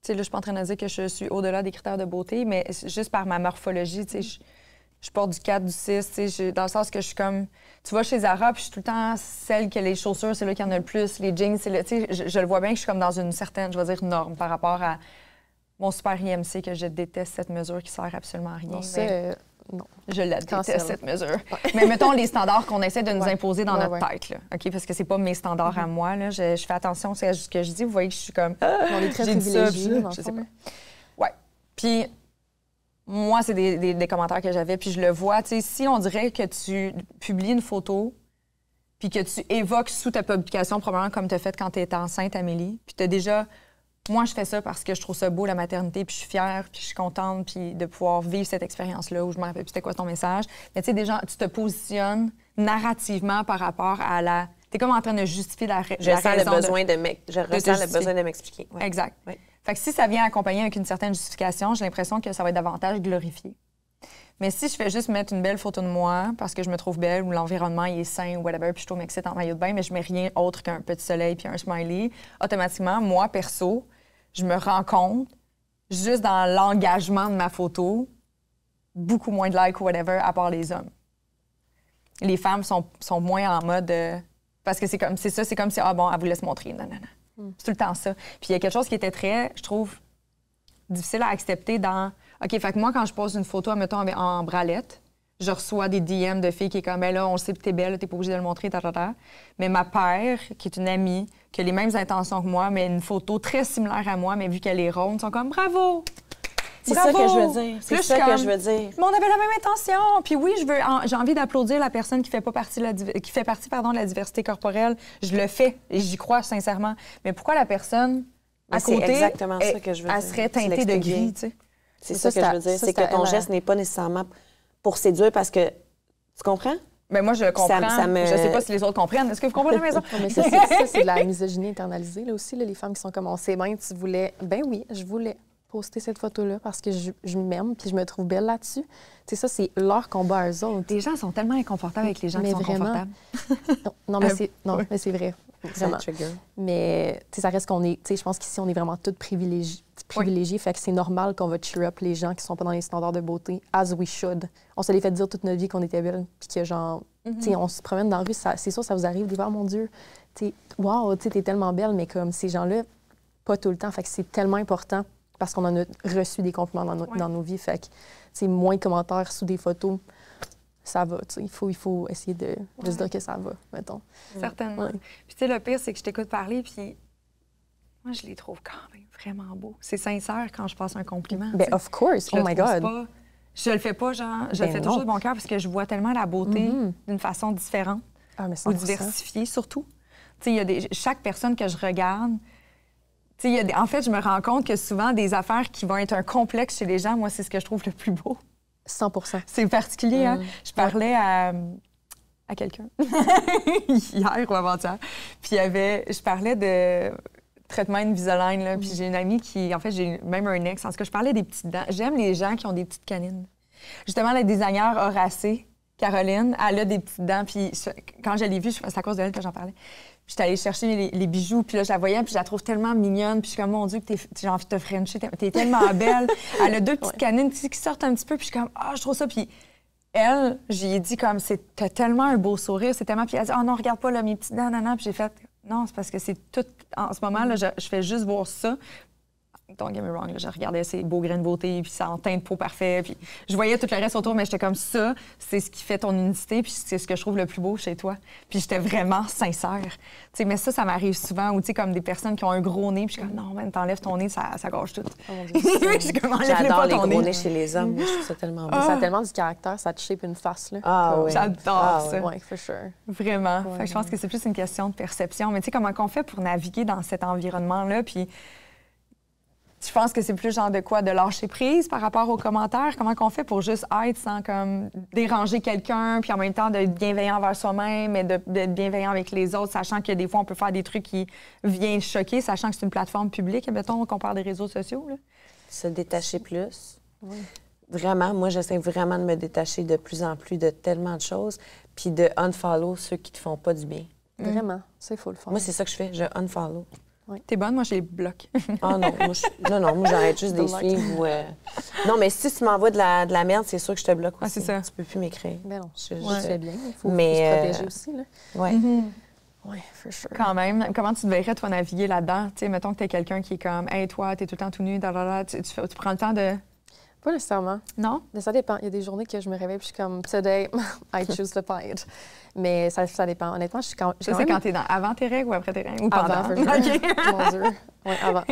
sais, là, je suis pas en train de dire que je suis au-delà des critères de beauté, mais juste par ma morphologie, tu sais, je porte du 4, du 6, tu sais, dans le sens que je suis comme... Tu vois, chez Zara, puis je suis tout le temps celle que les chaussures, c'est là qu'il y en a le plus, les jeans, c'est là... Tu sais, je le vois bien que je suis comme dans une certaine, je vais dire, norme par rapport à mon super IMC, que je déteste cette mesure qui sert absolument à rien. Non, non. Je la déteste, cette mesure. Mais mettons les standards qu'on essaie de nous imposer dans notre tête, là, OK? Parce que c'est pas mes standards à moi, là. Je fais attention à ce que je dis. Vous voyez que je suis comme... On est très privilégiés, je sais pas. Oui. Puis moi, c'est des commentaires que j'avais, puis je le vois. Tu sais, si on dirait que tu publies une photo puis que tu évoques sous ta publication, probablement comme tu as fait quand tu étais enceinte, Amélie, puis tu as déjà... Moi, je fais ça parce que je trouve ça beau, la maternité, puis je suis fière, puis je suis contente puis de pouvoir vivre cette expérience-là où je me rappelle plus c'était quoi ton message. Mais tu sais, déjà, tu te positionnes narrativement par rapport à la... Tu es comme en train de justifier la raison. Je ressens le besoin de m'expliquer. Ouais. Exact. Ouais. Fait que si ça vient accompagné avec une certaine justification, j'ai l'impression que ça va être davantage glorifié. Mais si je fais juste mettre une belle photo de moi parce que je me trouve belle ou l'environnement est sain ou whatever, puis je trouve m'excite en maillot de bain, mais je mets rien autre qu'un petit soleil puis un smiley, automatiquement, moi, perso, je me rends compte, juste dans l'engagement de ma photo, beaucoup moins de likes ou whatever, à part les hommes. Les femmes sont moins en mode... parce que c'est comme si, elle vous laisse montrer. Non. C'est tout le temps ça. Puis il y a quelque chose qui était très, je trouve, difficile à accepter dans... OK, fait que moi, quand je pose une photo, mettons, en bralette, je reçois des DM de filles qui est comme, ben là, on sait que t'es belle, t'es pas obligée de le montrer, ta. Mais ma père, qui est une amie, qui a les mêmes intentions que moi, mais une photo très similaire à moi, mais vu qu'elle est ronde, ils sont comme, bravo! C'est ça que je veux dire. C'est ça que je veux dire. Mais on avait la même intention. Puis oui, j'ai envie d'applaudir la personne qui fait partie de la diversité corporelle. Je le fais et j'y crois sincèrement. Mais pourquoi la personne à côté, exactement ça que je veux dire. Elle serait teintée de gris, tu sais? C'est ça que je veux dire. C'est que ton geste n'est pas nécessairement pour séduire parce que... Tu comprends? Mais moi, je le comprends. Je sais pas si les autres comprennent. Est-ce que vous comprenez, maison? Mais ça, c'est de la misogynie internalisée, là aussi. Là, les femmes qui sont comme, on sait bien, tu voulais... Ben oui, je voulais poster cette photo-là parce que je m'aime puis je me trouve belle là-dessus. Tu sais, ça, c'est leur combat à eux autres. Les gens sont tellement inconfortables avec les gens qui sont confortables. Non, mais c'est vrai. Vraiment. Mais tu sais, ça reste qu'on est... Tu sais, je pense qu'ici, on est vraiment toutes privilégiés. Fait que c'est normal qu'on va cheer up les gens qui sont pas dans les standards de beauté, as we should. On se les fait dire toute notre vie qu'on était belle puis que genre... Tu sais, on se promène dans la rue, c'est sûr, ça vous arrive des fois, mon Dieu, tu sais, wow, tu sais, t'es tellement belle, mais comme ces gens-là, pas tout le temps. Fait que c'est tellement important parce qu'on en a reçu des compliments dans nos vies. Fait que, c'est moins de commentaires sous des photos, ça va, tu sais. Il faut essayer de se dire que ça va, mettons. Certainement. Puis, tu sais, le pire, c'est que je t'écoute parler, puis moi, je les trouve quand même vraiment beaux. C'est sincère quand je passe un compliment. Ben, of course. Oh my God. Je le fais pas, genre, je le fais toujours de mon cœur parce que je vois tellement la beauté d'une façon différente ou diversifiée, surtout. Tu sais, chaque personne que je regarde, tu sais, en fait, je me rends compte que souvent, des affaires qui vont être un complexe chez les gens, moi, c'est ce que je trouve le plus beau. 100 C'est particulier, hein? Je parlais à quelqu'un hier ou avant-hier, puis je parlais de traitement Invisalign, là, puis j'ai une amie qui, en fait, j'ai même un ex, en ce que je parlais des petites dents. J'aime les gens qui ont des petites canines. Justement, la designer Horacée, Caroline, elle a des petites dents, puis quand je l'ai vue, c'est à cause d'elle que j'en parlais. Puis j'étais allée chercher les bijoux, puis là, je la voyais, puis je la trouve tellement mignonne, puis je suis comme, mon Dieu, que j'ai envie de te frencher, t'es tellement belle. Elle a deux petites canines qui sortent un petit peu, puis je suis comme, je trouve ça, puis elle, j'ai dit comme, t'as tellement un beau sourire, c'est tellement, puis elle a dit, oh non, regarde pas, là, mes petites dents, nanana, puis j'ai fait, non, c'est parce que c'est tout, en ce moment, là, je fais juste voir ça. Don't get me wrong, là, je regardais ces beaux grains de beauté, puis ça en teint de peau parfait, puis je voyais tout le reste autour, mais j'étais comme ça, c'est ce qui fait ton unicité, puis c'est ce que je trouve le plus beau chez toi. Puis j'étais vraiment sincère. T'sais, mais ça m'arrive souvent, ou tu sais, comme des personnes qui ont un gros nez, puis je suis comme, non, man, t'enlèves ton nez, ça gâche tout. Oh mon Dieu, j'adore les gros nez chez les hommes, je trouve ça tellement beau. Ça a tellement du caractère, ça te shape une face, là. Ah oui. J'adore ça. Oui, for sure. Vraiment. Fait que je pense que c'est plus une question de perception. Mais tu sais, comment on fait pour naviguer dans cet environnement-là, puis... Je pense que c'est plus genre de quoi? De lâcher prise par rapport aux commentaires? Comment qu'on fait pour juste être sans comme déranger quelqu'un, puis en même temps d'être bienveillant envers soi-même et d'être bienveillant avec les autres, sachant que des fois, on peut faire des trucs qui viennent choquer, sachant que c'est une plateforme publique, mettons, qu'on parle des réseaux sociaux, là? Se détacher plus. Oui. Vraiment, moi, j'essaie vraiment de me détacher de plus en plus de tellement de choses, puis de unfollow ceux qui te font pas du bien. Vraiment, ça, il faut le faire. Moi, c'est ça que je fais, je unfollow. Oui. T'es bonne, moi, je les bloque. Ah non, moi, j'arrête juste des suivre ou... Non, mais si tu m'envoies de la merde, c'est sûr que je te bloque aussi. Ah, c'est ça. Tu peux plus m'écrire. Ben non, je fais bien. Il faut se protéger aussi, là. Oui. Oui, for sure. Quand même. Comment tu te verrais, toi, naviguer là-dedans? Tu sais, mettons que t'es quelqu'un qui est comme, hey, toi, t'es tout le temps tout nu, tu prends le temps de... Pas nécessairement. Non? Mais ça dépend. Il y a des journées que je me réveille et je suis comme, today, I choose to fight. Mais ça dépend. Honnêtement, je suis quand Ça, c'est quand t'es avant tes règles ou après tes règles? Ou pendant? Avant, for sure. Mon Dieu. Oui, avant.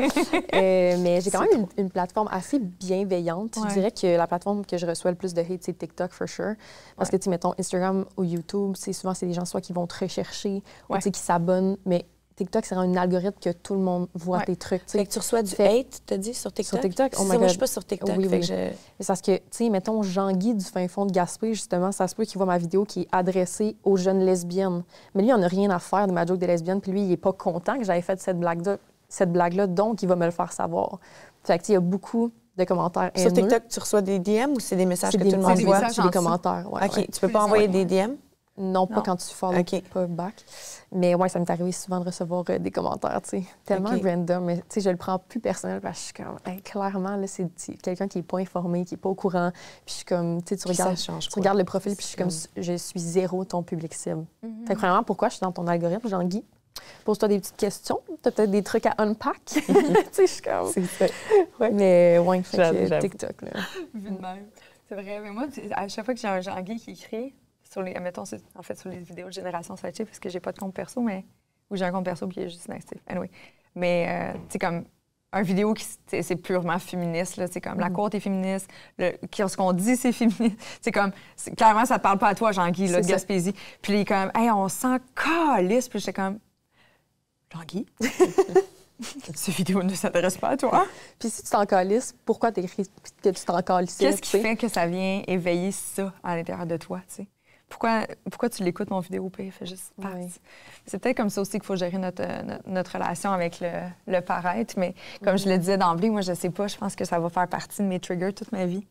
Mais j'ai quand même une plateforme assez bienveillante. Je dirais que la plateforme que je reçois le plus de hate, c'est TikTok, for sure. Parce que, tu sais, mettons, Instagram ou YouTube, souvent, c'est des gens soit qui vont te rechercher ou qui s'abonnent, mais TikTok, c'est un algorithme que tout le monde voit tes trucs. Fait que tu reçois du hate, t'as dit, sur TikTok? Sur TikTok, oh my God. Moi, je suis pas sur TikTok. Oui, fait oui. Que Mais c'est parce que, tu sais, mettons, Jean-Guy du fin fond de Gaspé, justement, ça se peut qu'il voit ma vidéo qui est adressée aux jeunes lesbiennes. Mais lui, il n'en a rien à faire de ma joke des lesbiennes, puis lui, il est pas content que j'avais fait cette blague-là, donc il va me le faire savoir. Fait que, il y a beaucoup de commentaires haineux. Sur TikTok, tu reçois des DM ou c'est des messages que tout le monde voit? C'est des commentaires, ouais. OK. Tu peux pas envoyer des DM? Non, pas quand tu follow pas back. Mais ouais, ça m'est arrivé souvent de recevoir des commentaires, tu sais, tellement random. Mais tu sais, je le prends plus personnel parce que je suis comme, clairement, là, c'est quelqu'un qui est pas informé, qui est pas au courant. Puis je suis comme, tu sais, tu regardes le profil, puis je suis comme, je suis zéro ton public cible. Fait que premièrement, pourquoi je suis dans ton algorithme, Jean-Guy? Pose-toi des petites questions. T'as peut-être des trucs à unpack. Tu sais, je suis comme... C'est ça. Ouais. Mais ouais, fait que J'avoue. TikTok, là. Vu de même. C'est vrai, mais moi, à chaque fois que j'ai un Jean-Guy qui écrit, sur les, mettons, en fait, sur les vidéos de Génération Sidechick, parce que j'ai pas de compte perso, mais... Ou j'ai un compte perso qui est juste inactif. Anyway. Mais, tu sais, comme... Un vidéo qui c'est purement féministe, là. C'est comme la côte est féministe, ce qu'on dit, c'est féministe. C'est comme, clairement, ça te parle pas à toi, Jean-Guy, là, de Gaspésie. Puis il est comme, hey, on s'en calisse. Puis j'étais comme, Jean-Guy, cette vidéo ne s'intéresse pas à toi. Puis si tu t'en calisses, pourquoi t'écris que tu t'en calissais? Qu'est-ce qui fait que ça vient éveiller ça à l'intérieur de toi, tu sais? Pourquoi tu l'écoutes, mon vidéo, puis il fait juste partie? Oui. C'est peut-être comme ça aussi qu'il faut gérer notre relation avec le paraître, mais comme je le disais d'emblée, moi, je sais pas, je pense que ça va faire partie de mes triggers toute ma vie,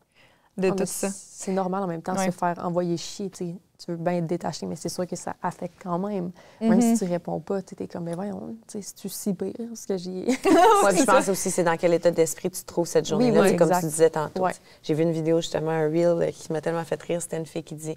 de tout ça. C'est normal en même temps, Ouais. se faire envoyer chier, tu sais. Tu veux bien être détaché, mais c'est sûr que ça affecte quand même. Même si tu réponds pas, tu es comme, mais voyons, tu sais, c'est-tu si pire ce que j'ai... Moi, je pense aussi c'est dans quel état d'esprit tu te trouves cette journée-là. oui, C'est comme exact. tu disais tantôt. Ouais. J'ai vu une vidéo, justement, un reel qui m'a tellement fait rire. C'était une fille qui dit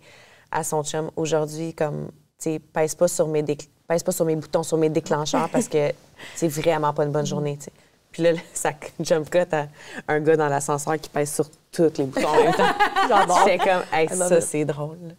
à son chum, aujourd'hui, comme, tu sais, pèse pas sur mes boutons, sur mes déclencheurs parce que c'est vraiment pas une bonne journée, tu sais. Puis là, ça jump cut à un gars dans l'ascenseur qui pèse sur tous les boutons en même temps. J'adore. J'étais comme, hey, I love ça, it. c'est drôle.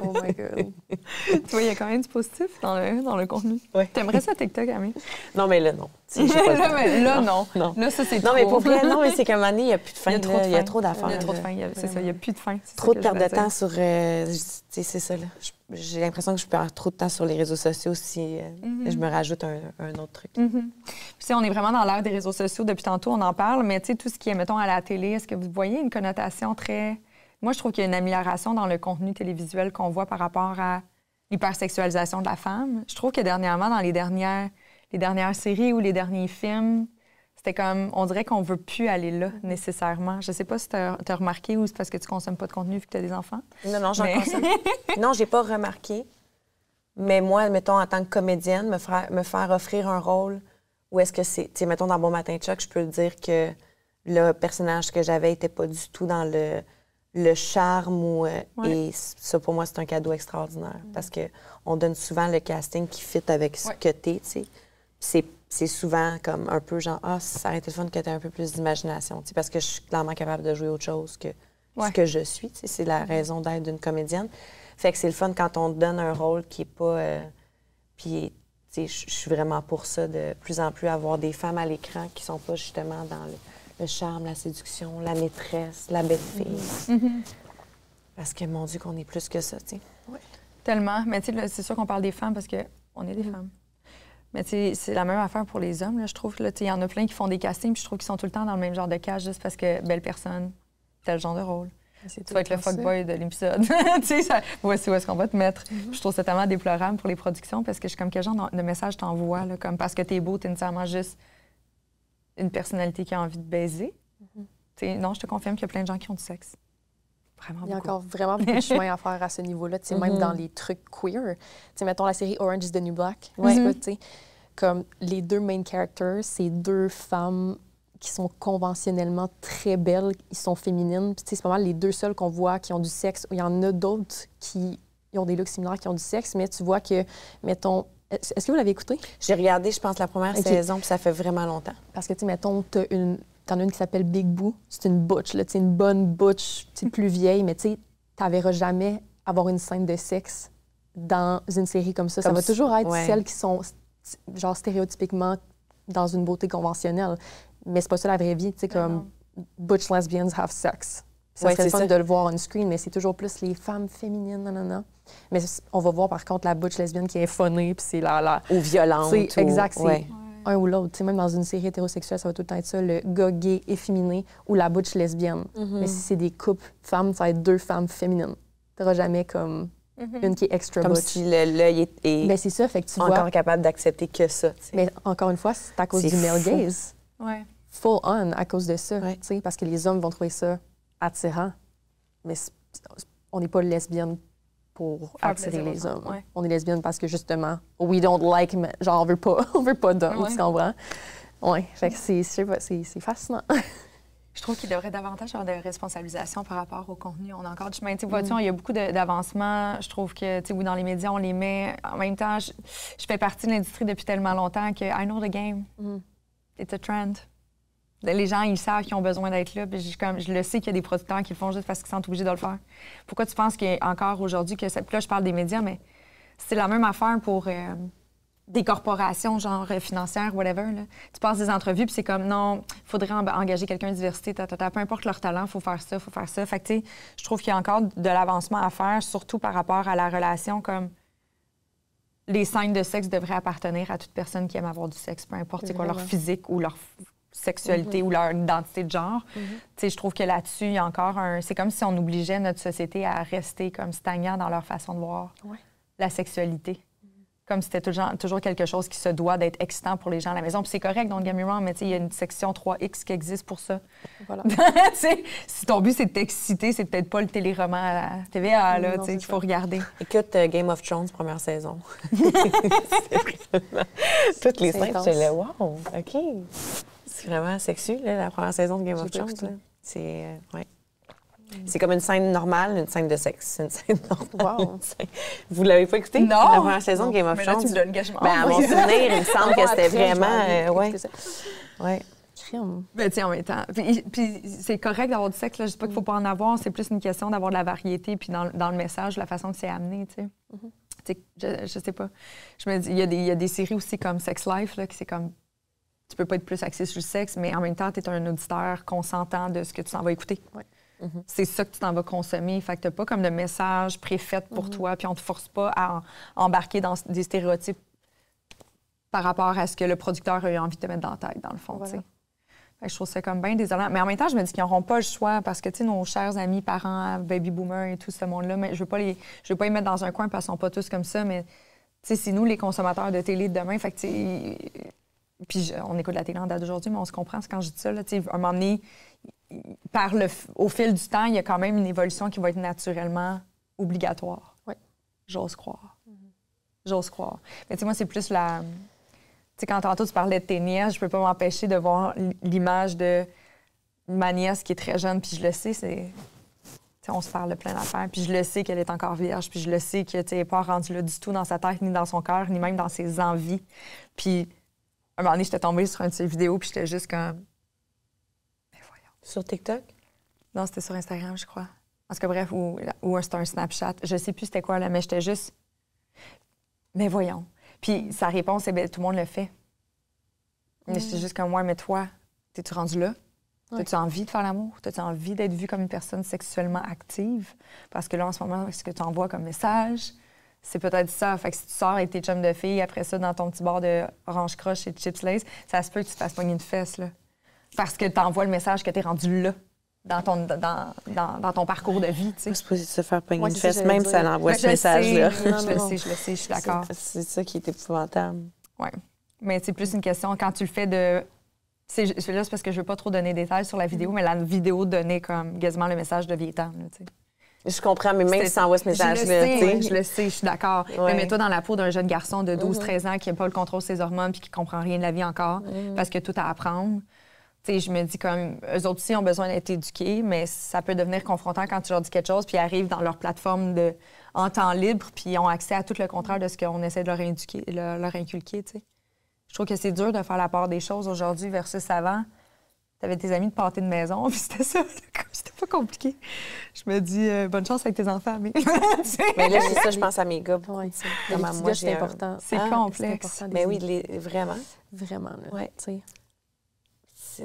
Oh my God. Tu vois, il y a quand même du positif dans le contenu. Ouais. T'aimerais ça, TikTok, Amé? Non, mais là, non. Tu sais, j'ai pas le temps. Là, non. Non. Là, ça, c'est Non, trop. mais pour vrai, non, mais c'est qu'à un moment donné, il n'y a plus de fin. Il y a trop de là. Il y a fin. trop d'affaires. Il y a trop de là. fin. C'est ça, il n'y a plus de fin. C'est Trop ça de que je perte de voulais temps sur... tu sais, c'est ça, là. J'ai l'impression que je perds trop de temps sur les réseaux sociaux si je me rajoute un autre truc. dire. Puis, tu sais, on est vraiment dans l'ère des réseaux sociaux. Depuis tantôt, on en parle, mais tu sais, tout ce qui est, mettons, à la télé, est-ce que vous voyez une connotation très... Moi, je trouve qu'il y a une amélioration dans le contenu télévisuel qu'on voit par rapport à l'hypersexualisation de la femme. Je trouve que dernièrement, dans les dernières séries ou les derniers films, c'était comme, on dirait qu'on veut plus aller là, nécessairement. Je sais pas si tu as remarqué ou c'est parce que tu consommes pas de contenu vu que tu as des enfants. Non, j'en Mais- consomme. Non, j'ai pas remarqué. Mais moi, mettons, en tant que comédienne, me faire offrir un rôle où est-ce que c'est... Tu sais, mettons, dans Bon Matin Chuck, je peux dire que le personnage que j'avais n'était pas du tout dans le charme ou... Et ça, pour moi, c'est un cadeau extraordinaire. Parce que on donne souvent le casting qui fit avec ce que t'es, tu sais. C'est souvent comme un peu genre, ça aurait été le fun que tu aies un peu plus d'imagination, tu sais, parce que je suis clairement capable de jouer autre chose que ce que je suis, tu sais. C'est la raison d'être d'une comédienne. Fait que c'est le fun quand on te donne un rôle qui est pas... puis, tu sais, je suis vraiment pour ça, de plus en plus avoir des femmes à l'écran qui sont pas justement dans le charme, la séduction, la maîtresse, la belle fille. Parce que, mon Dieu, qu'on est plus que ça, tu sais. Tellement. Mais tu sais, là, c'est sûr qu'on parle des femmes parce qu'on est des femmes. Mais tu sais, c'est la même affaire pour les hommes, là, je trouve. Il y en a plein qui font des castings, puis je trouve qu'ils sont tout le temps dans le même genre de cage juste parce que belle personne, tel genre de rôle. Tu vas être le fuckboy de l'épisode. Tu sais, voici où est-ce qu'on va te mettre. Puis je trouve ça tellement déplorable pour les productions parce que je suis comme, quel genre de message t'envoies, là, comme parce que t'es beau, t'es nécessairement juste une personnalité qui a envie de baiser. Tu sais, non, je te confirme qu'il y a plein de gens qui ont du sexe. Vraiment Il y a beaucoup. encore vraiment beaucoup de chemin à faire à ce niveau-là, tu sais, même dans les trucs queer. Tu sais, mettons la série Orange is the New Black. Ouais. C'est pas, tu sais, comme les deux main characters, c'est deux femmes qui sont conventionnellement très belles, ils sont féminines. Puis, tu sais, c'est pas mal les deux seuls qu'on voit qui ont du sexe. Il y en a d'autres qui ont des looks similaires qui ont du sexe, mais tu vois que, mettons... Est-ce que vous l'avez écouté? J'ai regardé, je pense, la première Ok. saison, puis ça fait vraiment longtemps. Parce que, tu sais, mettons, t'en as une qui s'appelle Big Boo. C'est une butch, là, tu sais, une bonne butch, tu sais, plus vieille, mais tu sais, t'en verras jamais avoir une scène de sexe dans une série comme ça. Ça Comme va si- toujours être ouais. celles qui sont, genre, stéréotypiquement dans une beauté conventionnelle. Mais c'est pas ça la vraie vie, tu sais, comme butch lesbians have sex. Ça Ouais, serait le c'est fun ça. de le voir on screen, mais c'est toujours plus les femmes féminines, non. Mais on va voir, par contre, la butch lesbienne qui est phonée, puis c'est la... Ou violente. C'est exact, c'est Ouais. un ou l'autre. Tu sais, même dans une série hétérosexuelle, ça va tout le temps être ça, le gars gay efféminé ou la butch lesbienne. Mais si c'est des couples femmes, ça va être deux femmes féminines. T'auras jamais comme une qui est extra Comme butch. si l'œil est Ben c'est ça, fait que tu encore vois... capable d'accepter que ça, tu sais. Mais encore une fois, c'est à cause C'est du male fou. gaze. Ouais. Full on à cause de ça, Ouais. tu sais, parce que les hommes vont trouver ça attirant. Mais on n'est pas lesbienne pour Faire attirer plaisir les aux hommes. hommes, ouais. On est lesbienne parce que justement, we don't like men. Genre, on veut pas d'hommes, Ouais. tu comprends? Ouais, fait que je sais pas, c'est fascinant. Je trouve qu'il devrait davantage avoir de responsabilisation par rapport au contenu. On a encore du chemin. Vois-tu, il y a beaucoup d'avancements. Je trouve que, oui, dans les médias, on les met. En même temps, je fais partie de l'industrie depuis tellement longtemps que I know the game. It's a trend. Les gens, ils savent qu'ils ont besoin d'être là. Puis je le sais qu'il y a des producteurs qui le font juste parce qu'ils sont obligés de le faire. Pourquoi tu penses qu'il y a encore aujourd'hui que ça... Puis là, je parle des médias, mais c'est la même affaire pour des corporations, genre financières, whatever. Là. Tu passes des entrevues, puis c'est comme, non, il faudrait engager quelqu'un de diversité, peu importe leur talent, il faut faire ça, il faut faire ça. Fait que, tu sais, je trouve qu'il y a encore de l'avancement à faire, surtout par rapport à la relation, comme les scènes de sexe devraient appartenir à toute personne qui aime avoir du sexe, peu importe c'est quoi leur physique ou leur sexualité ou leur identité de genre. Tu sais, je trouve que là-dessus, il y a encore un... C'est comme si on obligeait notre société à rester comme stagnant dans leur façon de voir la sexualité. Comme si c'était toujours quelque chose qui se doit d'être excitant pour les gens à la maison. Puis c'est correct, don't get me wrong, mais il y a une section 3X qui existe pour ça. Voilà. Si ton but, c'est de t'exciter, c'est peut-être pas le téléroman à la TVA qu'il faut regarder. Écoute, Game of Thrones, première saison. C'est vraiment... Toutes les scènes, je là, wow, OK. C'est vraiment sexu, là, la première saison de Game of Thrones. Là. C'est... ouais. C'est comme une scène normale, une scène de sexe. C'est une scène normale. Wow. Vous l'avez pas écouté? Non! La première saison de Game of Thrones. Tu me donnes gagement. À mon souvenir, il me semble que c'était vraiment... ouais. Crime. Ben, tu sais, en même temps. Puis c'est correct d'avoir du sexe, là. Je dis pas qu'il faut pas en avoir. C'est plus une question d'avoir de la variété, puis dans le message, la façon que c'est amené, tu sais. Je sais pas. Je me dis, il y a des séries aussi comme Sex Life, là, qui c'est comme... Tu peux pas être plus axé sur le sexe, mais en même temps, tu es un auditeur consentant de ce que tu t'en vas écouter. Ouais. C'est ça que tu t'en vas consommer. Fait que t'as pas comme de message préfet pour toi, puis on te force pas à embarquer dans des stéréotypes par rapport à ce que le producteur a eu envie de te mettre dans la tête, dans le fond, tu sais. Fait que je trouve ça comme bien désolant. Mais en même temps, je me dis qu'ils n'auront pas le choix parce que, tu sais, nos chers amis, parents, baby boomers et tout ce monde-là, mais je veux pas les mettre dans un coin parce qu'ils sont pas tous comme ça, mais, tu sais, c'est nous, les consommateurs de télé de demain. Fait que, tu sais, puis on écoute la télé en date d'aujourd'hui, mais on se comprend quand je dis ça, là, tu sais, à un moment donné, au fil du temps, il y a quand même une évolution qui va être naturellement obligatoire. Oui. J'ose croire. J'ose croire. Mais tu sais, moi, c'est plus la... Tu sais, quand tantôt tu parlais de tes nièces, je peux pas m'empêcher de voir l'image de ma nièce qui est très jeune, puis je le sais, c'est... Tu sais, on se parle de plein d'affaires, puis je le sais qu'elle est encore vierge, puis je le sais qu'elle n'est pas rendue là du tout dans sa tête, ni dans son cœur, ni même dans ses envies. Puis, à un moment donné, j'étais tombée sur une de ses vidéos, puis j'étais juste comme... Sur TikTok? Non, c'était sur Instagram, je crois. Parce que bref, ou c'était un Snapchat. Je sais plus c'était quoi, là, mais j'étais juste... Mais voyons. Puis sa réponse, c'est bien, tout le monde le fait. Mais j'étais juste comme, ouais, mais toi, t'es-tu rendu là? T'as-tu envie de faire l'amour? T'as-tu envie d'être vue comme une personne sexuellement active? Parce que là, en ce moment, ce que tu envoies comme message, c'est peut-être ça. Fait que si tu sors avec tes chums de filles, après ça, dans ton petit bar de Orange Crush et de Chips Lays, ça se peut que tu te fasses pogner une fesse, là. Parce que tu envoies le message que tu es rendu là, dans ton parcours de vie, tu sais. C'est supposé se faire pogner une fesse, même si elle envoie ce message-là. Je le sais, je suis d'accord. C'est ça qui est épouvantable. Oui. Mais c'est plus une question, quand tu le fais de... C'est parce que je veux pas trop donner de détails sur la vidéo, mais la vidéo donnait comme quasiment le message de Vietnam, tu sais. Je comprends, mais même si ça envoie ce message-là, tu sais. Je le sais, je suis d'accord. Mais mets-toi dans la peau d'un jeune garçon de 12-13 ans qui n'a pas le contrôle de ses hormones puis qui comprend rien de la vie encore, parce que tout à apprendre. T'sais, je me dis comme, eux autres aussi ont besoin d'être éduqués, mais ça peut devenir confrontant quand tu leur dis quelque chose, puis ils arrivent dans leur plateforme en temps libre, puis ils ont accès à tout le contraire de ce qu'on essaie de leur inculquer, tu sais. Je trouve que c'est dur de faire la part des choses aujourd'hui versus avant. T'avais tes amis de pâté de maison, puis c'était ça. C'était pas compliqué. Je me dis, bonne chance avec tes enfants, mais... mais là, c'est ça, je pense à mes gars. Oui, c'est important. C'est complexe. Mais oui, vraiment. Vraiment, là. Oui. Tu sais.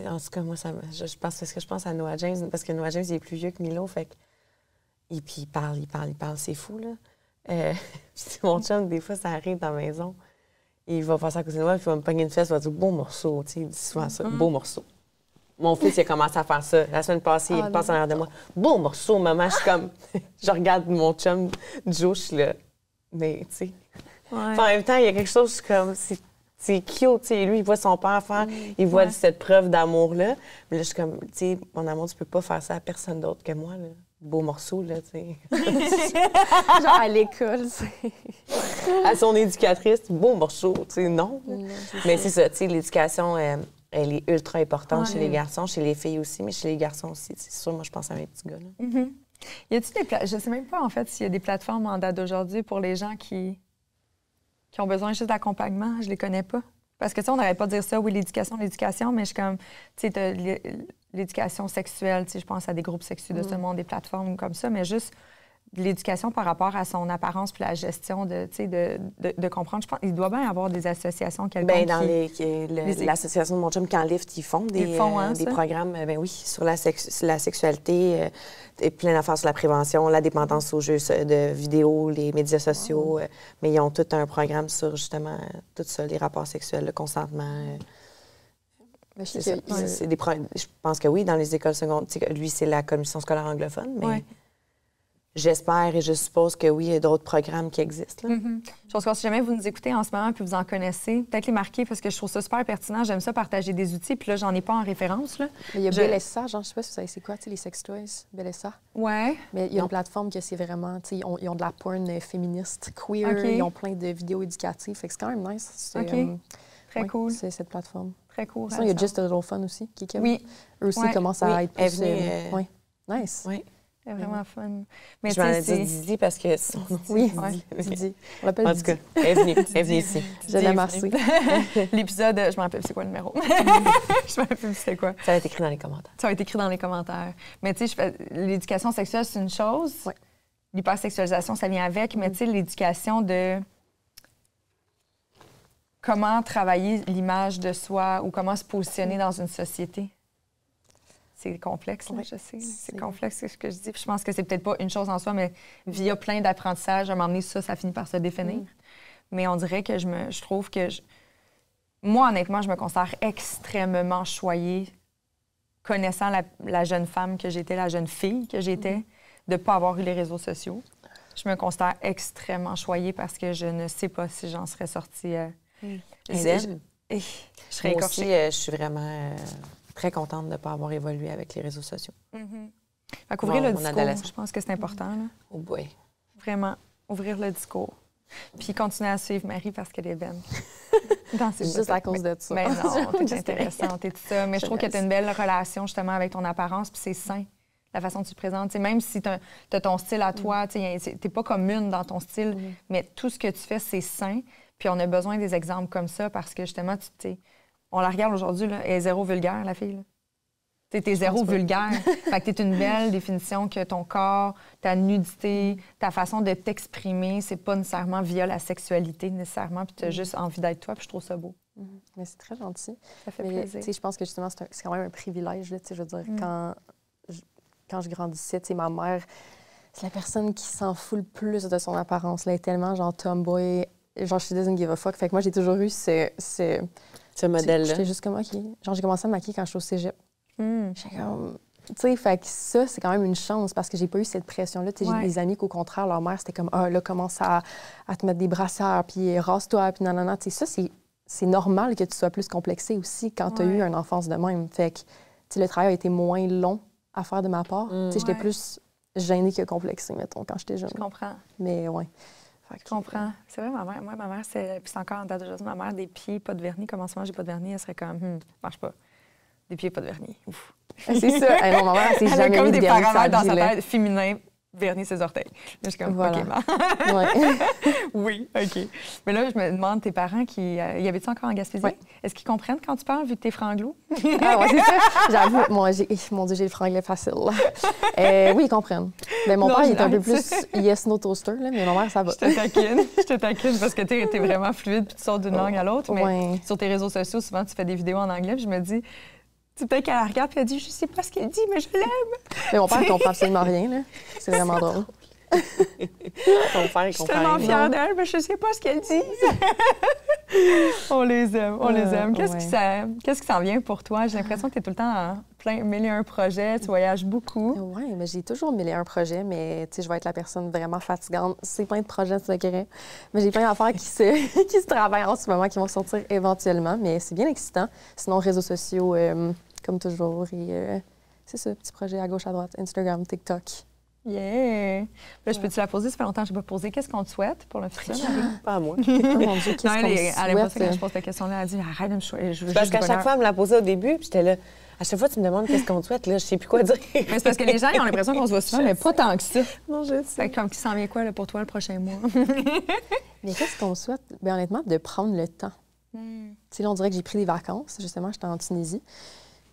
En tout cas, moi, je pense à Noah James, parce que Noah James, il est plus vieux que Milo, fait que... Et puis, il parle, c'est fou, là. Mon chum, des fois, ça arrive dans la maison, et il va passer à côté de moi, puis il va me pogner une fesse, il va dire « beau morceau », tu sais, il dit souvent ça, « beau morceau ». Mon fils, il a commencé à faire ça. La semaine passée, il passe en arrière de moi, « beau morceau, maman », je suis comme... je regarde mon chum, Joe, je suis là, mais, tu sais... En même temps, il y a quelque chose comme... C'est cute, tu sais. Lui, il voit son père faire, il voit cette preuve d'amour-là. Mais là, je suis comme, tu sais, mon amour, tu peux pas faire ça à personne d'autre que moi, là. Beau morceau, là, tu sais. Genre à l'école, tu sais. À son éducatrice, beau morceau, tu sais, non. Mais c'est ça, tu sais, l'éducation elle est ultra importante Ouais. chez les garçons, chez les filles aussi, mais chez les garçons aussi. C'est sûr, moi, je pense à mes petits gars. Là. Y a-t-il je sais même pas, en fait, s'il y a des plateformes en date d'aujourd'hui pour les gens qui ont besoin juste d'accompagnement. Je les connais pas. Parce que, tu sais, on n'arrête pas de dire ça, oui, l'éducation, mais je suis comme, tu sais, t'as l'éducation sexuelle, tu sais, je pense à des groupes sexuels de ce monde, des plateformes comme ça, mais juste de l'éducation par rapport à son apparence puis la gestion de, tu sais, de comprendre. Je pense qu'il doit bien y avoir des associations quelconques. Ben, dans l'association de mon chum, quand Lift, ils font des programmes, ben oui, sur la sexualité, et plein d'affaires sur la prévention, la dépendance aux jeux de vidéo, les médias sociaux, mais ils ont tout un programme sur, justement, tout ça, les rapports sexuels, le consentement. Je pense que oui, dans les écoles secondaires, lui, c'est la commission scolaire anglophone, mais j'espère et je suppose que oui, il y a d'autres programmes qui existent. Là. Je pense que si jamais vous nous écoutez en ce moment puis vous en connaissez, peut-être les marquer parce que je trouve ça super pertinent. J'aime ça partager des outils, puis là, j'en ai pas en référence. Là. Il y a Bellessa, genre, je sais pas si vous savez c'est quoi, tu sais, les sex toys, Bellessa. Ouais. Mais il y a une plateforme que c'est vraiment, tu sais, ils ont de la porn féministe, queer, ils ont plein de vidéos éducatives, fait que c'est quand même nice. Très cool. C'est cette plateforme. Très cool. Sinon, il y a Just a Little Fun aussi, qui Oui. Eux aussi commencent à être plus... Oui. Nice. Oui. C'est vraiment fun. Mais je m'en ai dit Didi parce que... Oui, Didi. On l'appelle Didi. En tout cas, elle est venue ici. Je l'aime assez. L'épisode, je me rappelle, c'est quoi le numéro? Je me rappelle, c'était quoi? Ça va être écrit dans les commentaires. Ça va être écrit dans les commentaires. Mais tu sais, l'éducation sexuelle, c'est une chose. Ouais. L'hypersexualisation, ça vient avec. Mais tu sais, l'éducation de comment travailler l'image de soi ou comment se positionner dans une société. C'est complexe, là, je sais. C'est complexe, ce que je dis. Puis je pense que c'est peut-être pas une chose en soi, mais via plein d'apprentissages, à un moment donné, ça finit par se définir. Mais on dirait que je trouve que... Moi, honnêtement, je me considère extrêmement choyée, connaissant la jeune femme que j'étais, la jeune fille que j'étais, de ne pas avoir eu les réseaux sociaux. Je me considère extrêmement choyée parce que je ne sais pas si j'en serais sortie... Je serais écorchée. Moi aussi, je suis vraiment... très contente de ne pas avoir évolué avec les réseaux sociaux. Fait qu'ouvrir le discours, je pense que c'est important. Là. Oh boy. Vraiment, ouvrir le discours. Puis continuer à suivre Marie parce qu'elle est belle. Juste à cause de ça. Mais non, t'es intéressante et tout ça. Mais je trouve que tu as une belle relation justement avec ton apparence, puis c'est sain, la façon dont tu te présentes. T'sais, même si tu as ton style à toi, tu n'es pas commune dans ton style, mais tout ce que tu fais, c'est sain. Puis on a besoin des exemples comme ça parce que justement, on la regarde aujourd'hui, là, elle est zéro vulgaire, la fille. T'es zéro vulgaire. Fait que t'es une belle définition que ton corps, ta nudité, ta façon de t'exprimer, c'est pas nécessairement via la sexualité, nécessairement, puis t'as juste envie d'être toi, puis je trouve ça beau. Mais c'est très gentil. Ça fait plaisir. Je pense que justement, c'est quand même un privilège. Là, je veux dire, quand je grandissais, ma mère, c'est la personne qui s'en fout le plus de son apparence. Là, elle est tellement genre tomboy, genre she doesn't give a fuck. Fait que moi, j'ai toujours eu ce modèle-là. J'étais juste comme, OK. Genre, j'ai commencé à me maquiller quand je suis au cégep. J'étais comme... Tu sais, fait que ça, c'est quand même une chance parce que j'ai pas eu cette pression-là. J'ai des amis qu'au contraire, leur mère, c'était comme, là, commence à te mettre des brassières, puis rase-toi, puis nanana. Tu sais, ça, c'est normal que tu sois plus complexé aussi quand tu as eu une enfance de même. Fait que, tu sais, le travail a été moins long à faire de ma part. Tu sais, j'étais plus gênée que complexée, mettons, quand j'étais jeune. Je comprends. Mais, ouais. Je comprends. C'est vrai, ma mère. Moi, ma mère, c'est encore en date d'aujourd'hui. Ma mère, des pieds, pas de vernis. Comment ça, j'ai pas de vernis? Elle serait comme, marche pas. Des pieds, pas de vernis. Ouf. C'est ça. Hey, ma mère, c'est jamais elle a comme mis des de vernis paramètres dans sa là. tête, féminin, vernis ses orteils. Là, je suis comme, voilà. OK, ouais. Oui, OK. Mais là, je me demande, tes parents, y habitent-ils encore en Gaspésie? Oui. Est-ce qu'ils comprennent quand tu parles, vu que t'es franglo? Ah, ouais, c'est ça. J'avoue, mon Dieu, j'ai le franglais facile. Oui, ils comprennent. Mais mon père, il est un peu plus yes, no toaster, là, mais ma mère, ça va. Je te taquine parce que t'es vraiment fluide puis tu sors d'une langue à l'autre. Mais sur tes réseaux sociaux, souvent, tu fais des vidéos en anglais puis je me dis... Tu peut-être qu'elle la regarde et elle dit « Je sais pas ce qu'elle dit, mais je l'aime! » Mais mon père, il comprend absolument rien, là. C'est vraiment drôle. Ton père, il comprend rien. Je suis tellement fière d'elle, mais je sais pas ce qu'elle dit. On les aime, on les aime. Qu'est-ce qui s'en vient pour toi? J'ai l'impression que tu es tout le temps dans plein mille et un projets, tu voyages beaucoup. Oui, mais j'ai toujours mille et un projets, mais tu sais, je vais être la personne vraiment fatigante. C'est plein de projets secrets. Mais j'ai plein d'affaires qui se travaillent en ce moment, qui vont sortir éventuellement, mais c'est bien excitant. Sinon, réseaux sociaux, comme toujours, et c'est ça, petits projets à gauche, à droite, Instagram, TikTok. Yeah! Là, je peux-tu la poser? Ça fait longtemps que je n'ai pas posé. Qu'est-ce qu'on te souhaite pour le futur, Marie? Pas à moi. Oh mon Dieu, qu'est-ce Non, qu'on me elle aime pas ça souhaite? quand je pose cette question-là. Elle dit arrête de me choisir. Je veux Parce juste qu'à du chaque bonheur. fois, elle me la posait au début, puis j'étais là. À chaque fois, tu me demandes qu'est-ce qu'on te souhaite, là, je sais plus quoi dire. Mais c'est parce que les gens ils ont l'impression qu'on se voit souvent, mais pas tant que ça. Non, je sais. Fait que comme qui s'en vient quoi là, pour toi le prochain mois? Mais qu'est-ce qu'on me souhaite? Bien, honnêtement, de prendre le temps. Tu sais, là, on dirait que j'ai pris des vacances. Justement, j'étais en Tunisie.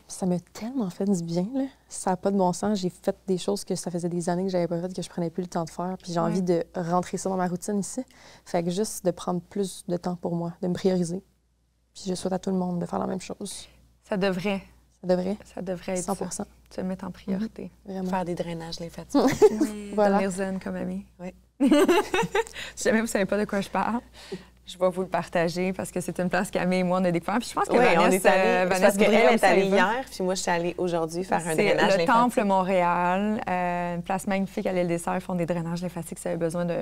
Ça m'a tellement fait du bien, là. Ça n'a pas de bon sens. J'ai fait des choses que ça faisait des années que j'avais pas faites, que je prenais plus le temps de faire. Puis j'ai envie de rentrer ça dans ma routine ici. Fait que juste de prendre plus de temps pour moi, de me prioriser. Puis je souhaite à tout le monde de faire la même chose. Ça devrait être 100 ça. Te mettre en priorité. Vraiment. Faire des drainages lymphatiques. Oui, Voilà. devenir zen comme amie. Oui. Si jamais vous savez pas de quoi je parle, je vais vous le partager parce que c'est une place qu'Amé et moi, on a découvert. Puis je pense que Oui, on Vanessa, est allés. Vanessa Parce voudrait qu'elle est aussi allée aller voir. hier, puis moi, je suis allée aujourd'hui faire un C'est drainage le lymphatique. Temple Montréal, une place magnifique à l'île des Sœurs. Ils font des drainages lymphatiques si vous avez besoin de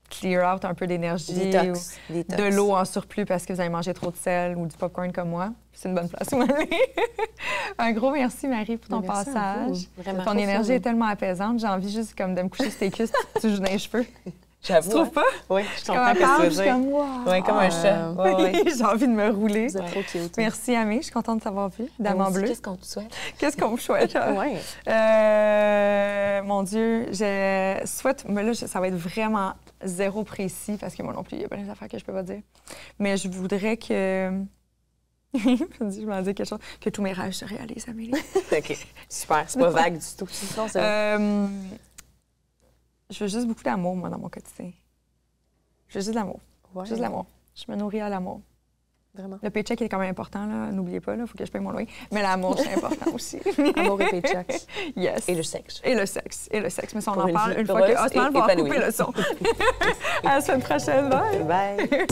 clear out un peu d'énergie. Détox. ou Détox. de l'eau en surplus parce que vous avez mangé trop de sel ou du popcorn comme moi. C'est une bonne place où aller. Un gros merci, Marie, pour ton Merci à passage. vous. Vraiment. Ton énergie est tellement apaisante. J'ai envie juste comme de me coucher sur tes cuisses et tu joues dans les cheveux. J'avoue. Tu trouves pas? Oui, je Comme comprends elle ce parle, que je tu suis veux dire. comme wow. Oui, comme un chat. Ouais, ouais. J'ai envie de me rouler. Vous êtes trop cute. Merci, Amé. Je suis contente de t'avoir vu. Diamant Moi aussi, bleu. Qu'est-ce qu'on te souhaite? Qu'est-ce qu'on me souhaite? Ouais. Mon Dieu, je souhaite... Mais là, ça va être vraiment zéro précis parce que moi non plus, il y a pas des affaires que je peux pas dire. Mais je voudrais que... je m'en dis quelque chose. Que tous mes rêves se réalisent, Amélie. OK. Super. C'est pas vague du tout. Non, c'est Je veux juste beaucoup d'amour, moi, dans mon quotidien. Je veux juste de l'amour. ouais, Juste de l'amour. Je me nourris à l'amour. Vraiment. Le paycheck est quand même important, là. N'oubliez pas, il faut que je paye mon loyer. Mais l'amour, c'est important aussi. Amour et paycheck. Yes. Et le sexe. Et le sexe. Et le sexe. Mais ça, on Pour en une parle vie une fois que heureuse Osman et va épanouie. couper le son. À la semaine prochaine. Bye. Bye.